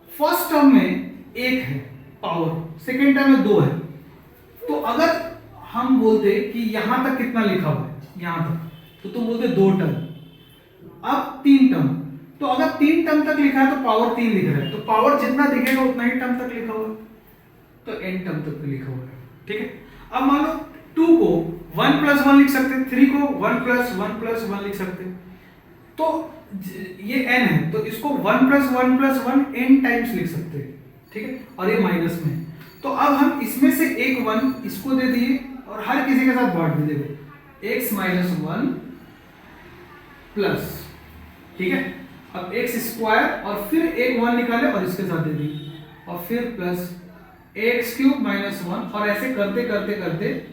फर्स्ट टर्म में 1 है पावर, सेकेंड टर्म में 2 है। तो अगर हम बोलते कि यहां तक कितना लिखा हुआ है, यहां तक, तो तुम बोलते 2 टर्म, अब 3 टर्म। तो अगर 3 टर्म तक लिखा है तो पावर 3 लिख रहा है, तो पावर जितना दिखेगा उतना ही टर्म तक लिखा हुआ है, तो n टर्म तक लिखा हुआ है, ठीक है। अब मान लो 2 को 1 + 1 लिख सकते हैं, 3 को 1 + 1 + 1 लिख सकते हैं, तो ये n है, तो इसको 1 + 1 + 1 n टाइम्स लिख सकते हैं, ठीक है। और ये माइनस में, तो अब हम इसमें से एक 1 इसको दे दिए और हर किसी के साथ बांट भी देंगे, x - 1 प्लस, ठीक है। अब x² और फिर एक 1 निकाले और इसके साथ दे दिए, और फिर प्लस x³ - 1, और ऐसे करते करते करते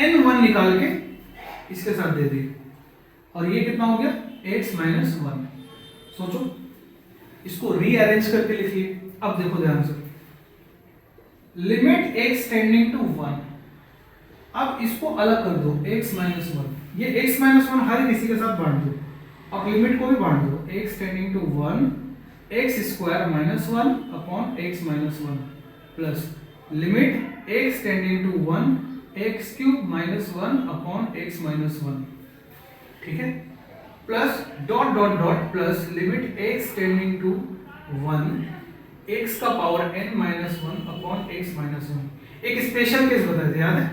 n1 निकाल के इसके साथ दे दिए, और ये कितना हो गया? x - 1। सोचो, इसको रीअरेंज करके लिखिए। अब देखो ध्यान से, लिमिट x टेंडिंग टू 1, अब इसको अलग कर दो, x - 1, ये x - 1 हर किसी के साथ बांट दो, अब लिमिट को भी बांट दो, x tending to 1 x² - 1 upon x - 1 plus limit x tending to 1 x³ - 1 upon x - 1, ठीक है, plus dot dot dot plus limit x tending to 1 x का पावर n - 1 अपॉन x - 1। एक स्पेशल केस बताए थे, याद है?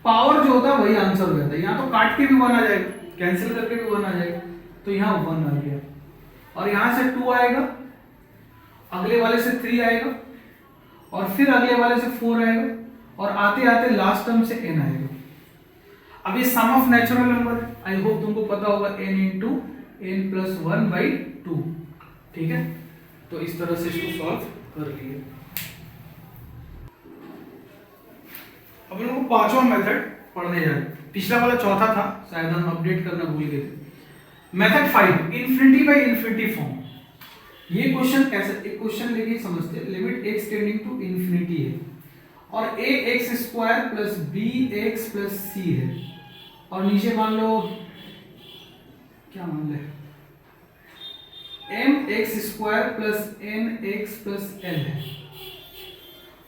पावर जो होता है वही आंसर हो जाता है, यहाँ तो काट के भी 1 आ जाएगा, कैंसिल करके भी 1 आ जाएगा, तो यहाँ 1 आ गया। और यहाँ से 2 आएगा, अगले वाले से 3 आएगा, और फिर अगले वाले से 4 आएगा, और आते आते लास्ट टर्म से n आएगा। अब ये सम ऑफ नेचुरल नंबर है, आई होप तुमको पता होगा, n इंटू n प्लस 1/2। ठीक है, तो इस तरह से इसको सॉल्व कर लिए। अब हम लोग पांचवा मेथड पढ़ने जा रहे हैं। पिछला वाला चौथा था, शायद हम अपडेट करना भूल गए थे। Method 5, infinity by infinity form. ये क्वेश्चन कैसे, एक क्वेश्चन लेके समझते हैं। Limit x tending to infinity है और ax² plus bx plus c है, और नीचे मान लो क्या मान ले, mx² plus nx plus l है।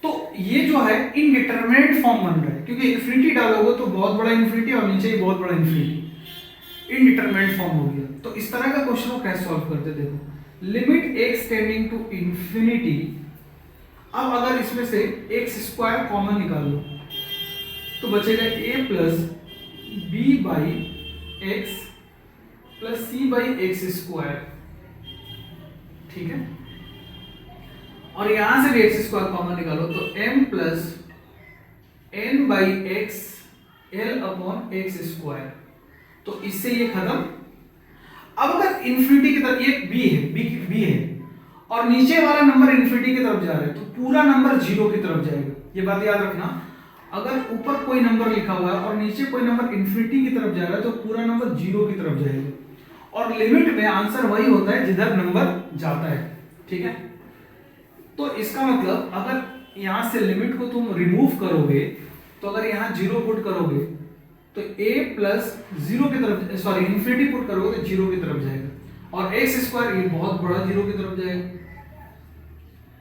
तो ये जो है इनडिटरमिनेट फॉर्म बन रहा है, क्योंकि इन्फिनिटी डालोगे तो बहुत बड़ा इन्फिनिटी और नीचे ही बहुत बड़ा इन्फिनिटी, इनडिटरमिनेट फॉर्म हो गया। तो इस तरह का क्वेश्चन को कैसे सॉल्व करते, देखो limit x tending to infinity. अब अगर इसमें से x² कॉमन निकाल लो तो बचेगा a plus b by x plus c by x²। ठीक है, और यहां से भी x² कॉमन निकालो तो m plus n by x l upon x²। तो इससे ये खत्म। अब अगर इन्फिनिटी की तरफ, ये b है और नीचे वाला नंबर इन्फिनिटी की तरफ जा रहा है, तो पूरा नंबर 0 की तरफ जाएगा। ये बात याद रखना, अगर ऊपर कोई नंबर लिखा हुआ है और नीचे कोई नंबर इन्फिनिटी की तरफ जा रहा है तो पूरा नंबर 0 की तरफ जाएगा। और लिमिट में आंसर वही होता है जिधर नंबर जाता है। ठीक है, तो इसका मतलब अगर यहां से लिमिट को तुम रिमूव करोगे तो अगर यहां 0 पुट करोगे तो a प्लस 0 की तरफ, सॉरी इन्फिनिटी पुट करोगे तो 0 की तरफ जाएगा, और x² ये बहुत बड़ा 0 की तरफ जाएगा।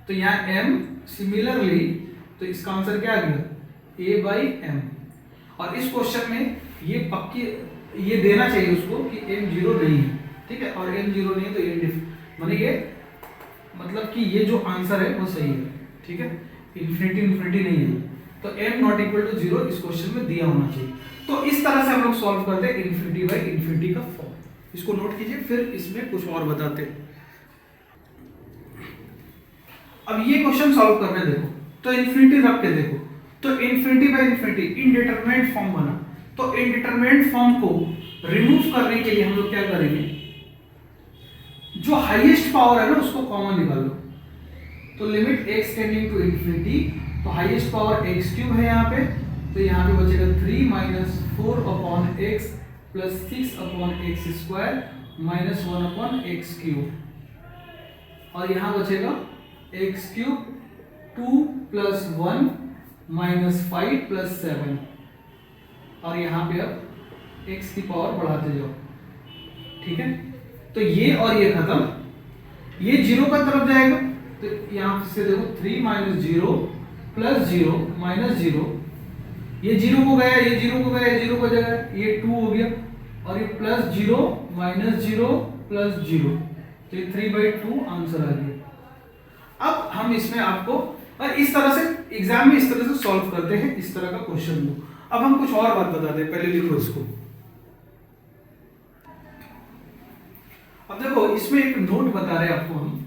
तो यहाँ m सिमिलरली, तो इसका आंसर क्या आ गया, a बाई m। और इस क्वेश्चन में ये पक्की, ये देना चाहिए उसको कि m 0 नहीं है। ठीक है, और m 0 नहीं है तो माने ये मतलब कि ये जो आंसर है वो सही है। ठीक है, इन्फिनिटी नहीं है, तो m नॉट इक्वल टू 0 इस क्वेश्चन में दिया होना चाहिए। तो इस तरह से हम लोग सॉल्व करते हैं इन्फिनिटी बाई इन्फिनिटी का फॉर्म। इसको नोट कीजिए, फिर इसमें कुछ और बताते हैं। अब ये क्वेश्चन सॉल्व करने देखो, तो इन्फिनिटी रख के देखो, तो infinity by infinity indeterminate form बना। तो इनडिटरमिनेट फॉर्म को रिमूव करने के लिए हम लोग क्या करेंगे, जो हाईएस्ट पावर है ना उसको कॉमन निकालो। तो limit x tending to infinity, तो हाईएस्ट पावर x³ है यहाँ पे, तो यहाँ पे बचेगा 3 minus 4 upon x plus 6 upon x² minus 1 upon x³, और यहाँ बचेगा x³ 2 प्लस 1 माइनस 5 प्लस 7, और यहाँ पे अब x की पावर बढ़ाते जाओ। ठीक है, तो ये और ये खत्म, ये 0 का तरफ जाएगा, तो यहाँ से देखो 3 माइनस 0 प्लस 0 माइनस 0, ये 0 को गया, ये 0 को गया, ये 0 को जगह, ये 2 हो गया, और ये प्लस 0 माइनस 0 प्लस 0, तो ये 3/2 आंसर आ गया। अब हम इसमें आपको, और इस तरह से एग्जाम में इस तरह से सॉल्व करते हैं इस तरह का क्वेश्चन को। अब हम कुछ और बात बताते हैं, पहले लिखो इसको। अब देखो इसमें एक नोट बता रहे हैं आपको हम,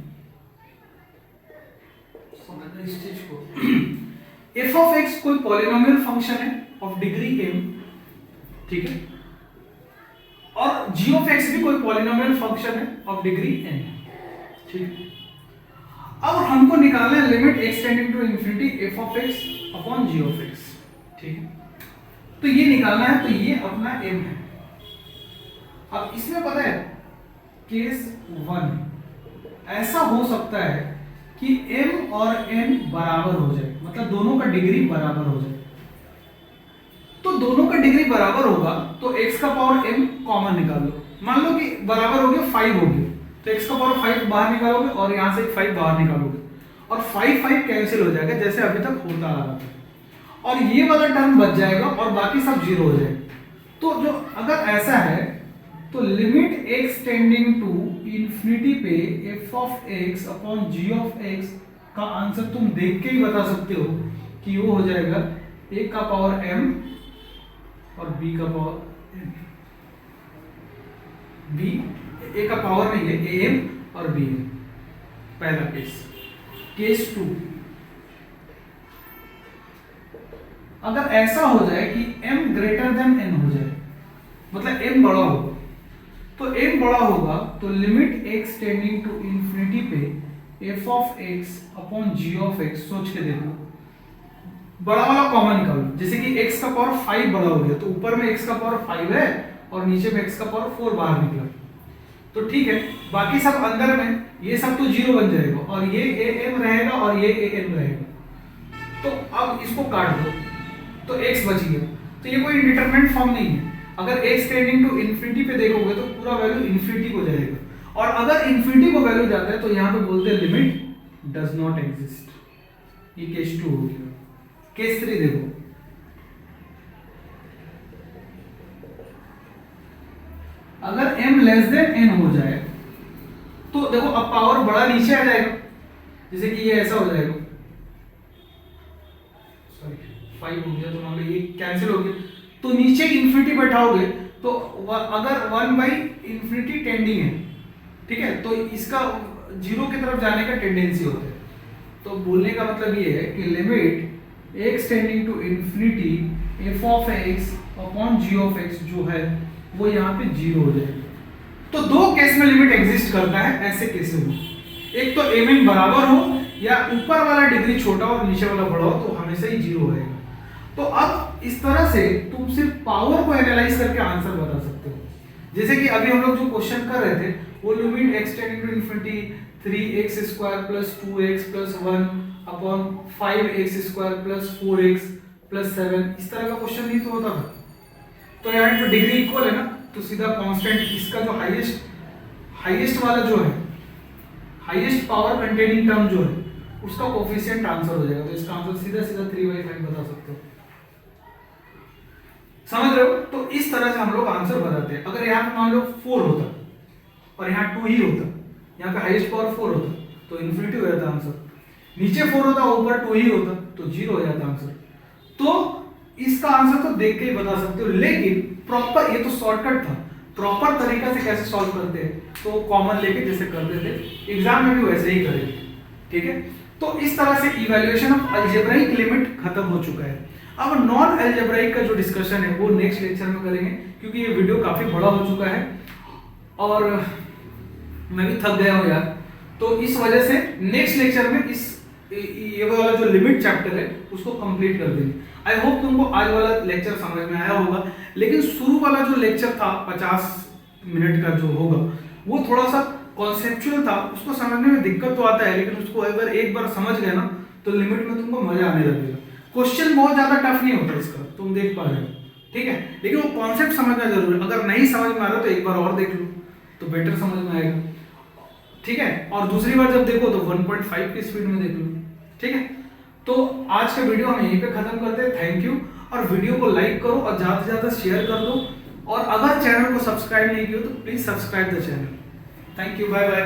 समझना इस चीज को। f ऑफ x कोई पॉलिनोमियल फंक्शन है ऑफ डिग्री m, ठीक है, और g ऑफ x भी कोई पॉलिनोमियल फंक्शन है ऑफ डिग्री n, ठीक है। अब हमको निकालना है limit x tending to infinity f of x upon g of x, ठीक है। तो ये निकालना है, तो ये अपना m है। अब इसमें पता है केस 1 ऐसा हो सकता है कि m और n बराबर हो जाए, मतलब दोनों का डिग्री बराबर हो जाए। तो दोनों का डिग्री बराबर होगा तो x का पावर m कॉमन निकाल लो। मान लो कि बराबर हो गया 5 हो गया, तो x का पावर 5 बाहर निकालोगे और यहां से 5 बाहर निकालोगे, और 5 5 कैंसिल हो जाएगा जैसे अभी तक होता आ रहा था, और ये वाला टर्म बच जाएगा और बाकी सब 0 हो जाएगा। तो जो अगर ऐसा है तो limit x tending to infinity पे f of x upon g of x का आंसर तुम देख के ही बता सकते हो कि वो हो जाएगा a का पावर m और b का पावर n। बी, ए का पावर नहीं है, ए एम और बी एम, पहला केस। केस 2, अगर ऐसा हो जाए कि m ग्रेटर देन n हो जाए, मतलब m बड़ा होगा, तो m बड़ा होगा तो limit x tending to infinity पे f of x upon g of x, सोच के देखो, बड़ा वाला कॉमन निकालो। जैसे कि x का पावर 5 बड़ा हो गया तो ऊपर में x का पावर 5 है और नीचे में x का पावर 4 बाहर निकला, तो ठीक है, बाकी सब अंदर में ये सब तो 0 बन जाएगा और ये am रहेगा और ये am रहेगा। तो अब इसको काट दो तो x बच गया। तो ये कोई इंडिटरमिनेट फॉर्म नहीं है। अगर x टेंडिंग टू इंफिनिटी पे देखोगे तो पूरा वैल्यू इंफिनिटी को जाएगा, और अगर इंफिनिटी को वैल्यू जाता है तो यहाँ पे बोलते हैं लिमिट डज नॉट एग्जिस्ट। ये केस 2 हो गया। केस 3 देखो, अगर m लेस देन n हो जाए तो देखो अब पावर बड़ा नीचे आ जाएगा, जैसे कि ये ऐसा हो जाएगा, सॉरी 5 हो गया तो मान लो ये कैंसिल हो गया, तो नीचे इंफिनिटी बैठाओगे तो अगर 1 बाई इंफिनिटी टेंडिंग है, ठीक है, तो इसका 0 की तरफ जाने का टेंडेंसी होता है। तो बोलने का मतलब ये है कि limit x tending to infinity f of x upon g of x जो है वो यहाँ पे 0 हो जाएगा। तो दो केस में लिमिट एग्जिस्ट करता है ऐसे केस में, एक तो mn बराबर हो या ऊपर वाला डिग्री छोटा और नीचे वाला बड़ा हो तो हमेशा ही 0 रहेगा। तो अब इस तरह से तुम सिर्फ पावर को एनालाइज करके आंसर बता सकते हो। जैसे कि अभी हम लोग जो क्वेश्चन कर रहे थे वो limit x tending to infinity 3x square plus 2x plus 1 upon 5x square plus 4x plus 7, इस तरह का क्वेश्चन नहीं तो होता था। तो यहाँ पे डिग्री इक्वल है ना, तो सीधा कांस्टेंट इसका जो हाईएस्ट वाला जो है, हाईएस्ट पावर कंटेनिंग टर्म जो है उसका कोफिशिएंट आंसर हो जाएगा। तो इसका आंसर सीधा सीधा 3/5 बता सकते हो। समझ रहे हो? तो इस तरह से हम लोग आंसर बताते हैं। अगर यहाँ पे मान लो 4 होता और यहाँ 2 ही होता, यहाँ पे हाईएस्ट पावर 4 होता तो इन्फिनिटी हो जाता आंसर, नीचे 4 होता ऊपर 2 ही होता तो 0 हो जाता आंसर। तो इसका आंसर तो देख के ही बता सकते हो, लेकिन प्रॉपर, ये तो शॉर्टकट था, प्रॉपर तरीका से कैसे सॉल्व करते हैं तो कॉमन लेके जैसे करते थे एग्जाम में भी वैसे ही करेंगे, ठीक है। तो इस तरह से इवैल्यूएशन ऑफ अलजेब्राइक लिमिट खत्म हो चुका है। अब नॉन अलजेब्राइक का जो डिस्कशन है वो नेक्स्ट लेक्चर में करेंगे, क्योंकि ये वीडियो काफी बड़ा हो चुका है और मैं भी थक गया हूँ यार। तो इस वजह से नेक्स्ट लेक्चर में ये वाला जो लिमिट चैप्टर है उसको कंप्लीट कर देंगे। आई होप तुमको आज वाला लेक्चर समझ में आया होगा, लेकिन शुरू वाला जो लेक्चर था 50 मिनट का जो होगा वो थोड़ा सा कॉन्सेप्चुअल था, उसको समझने में दिक्कत तो आता है, लेकिन उसको अगर एक बार समझ गए ना तो लिमिट में तुमको मजा आने लगेगा। क्वेश्चन बहुत ज्यादा टफ नहीं होता इसका, तुम देख पा रहे हो, ठीक है, लेकिन वो कॉन्सेप्ट समझना जरूरी है। अगर नहीं समझ में आ रहा तो एक बार और देख लो तो बेटर समझ में आएगा, ठीक है। और दूसरी बार जब देखो तो 1.5 की स्पीड में देख लो, ठीक है। तो आज का वीडियो हम यहीं पे खत्म करते हैं। थैंक यू, और वीडियो को लाइक करो और ज्यादा से ज्यादा शेयर कर दो, और अगर चैनल को सब्सक्राइब नहीं किया तो please subscribe the channel. Thank you, bye bye.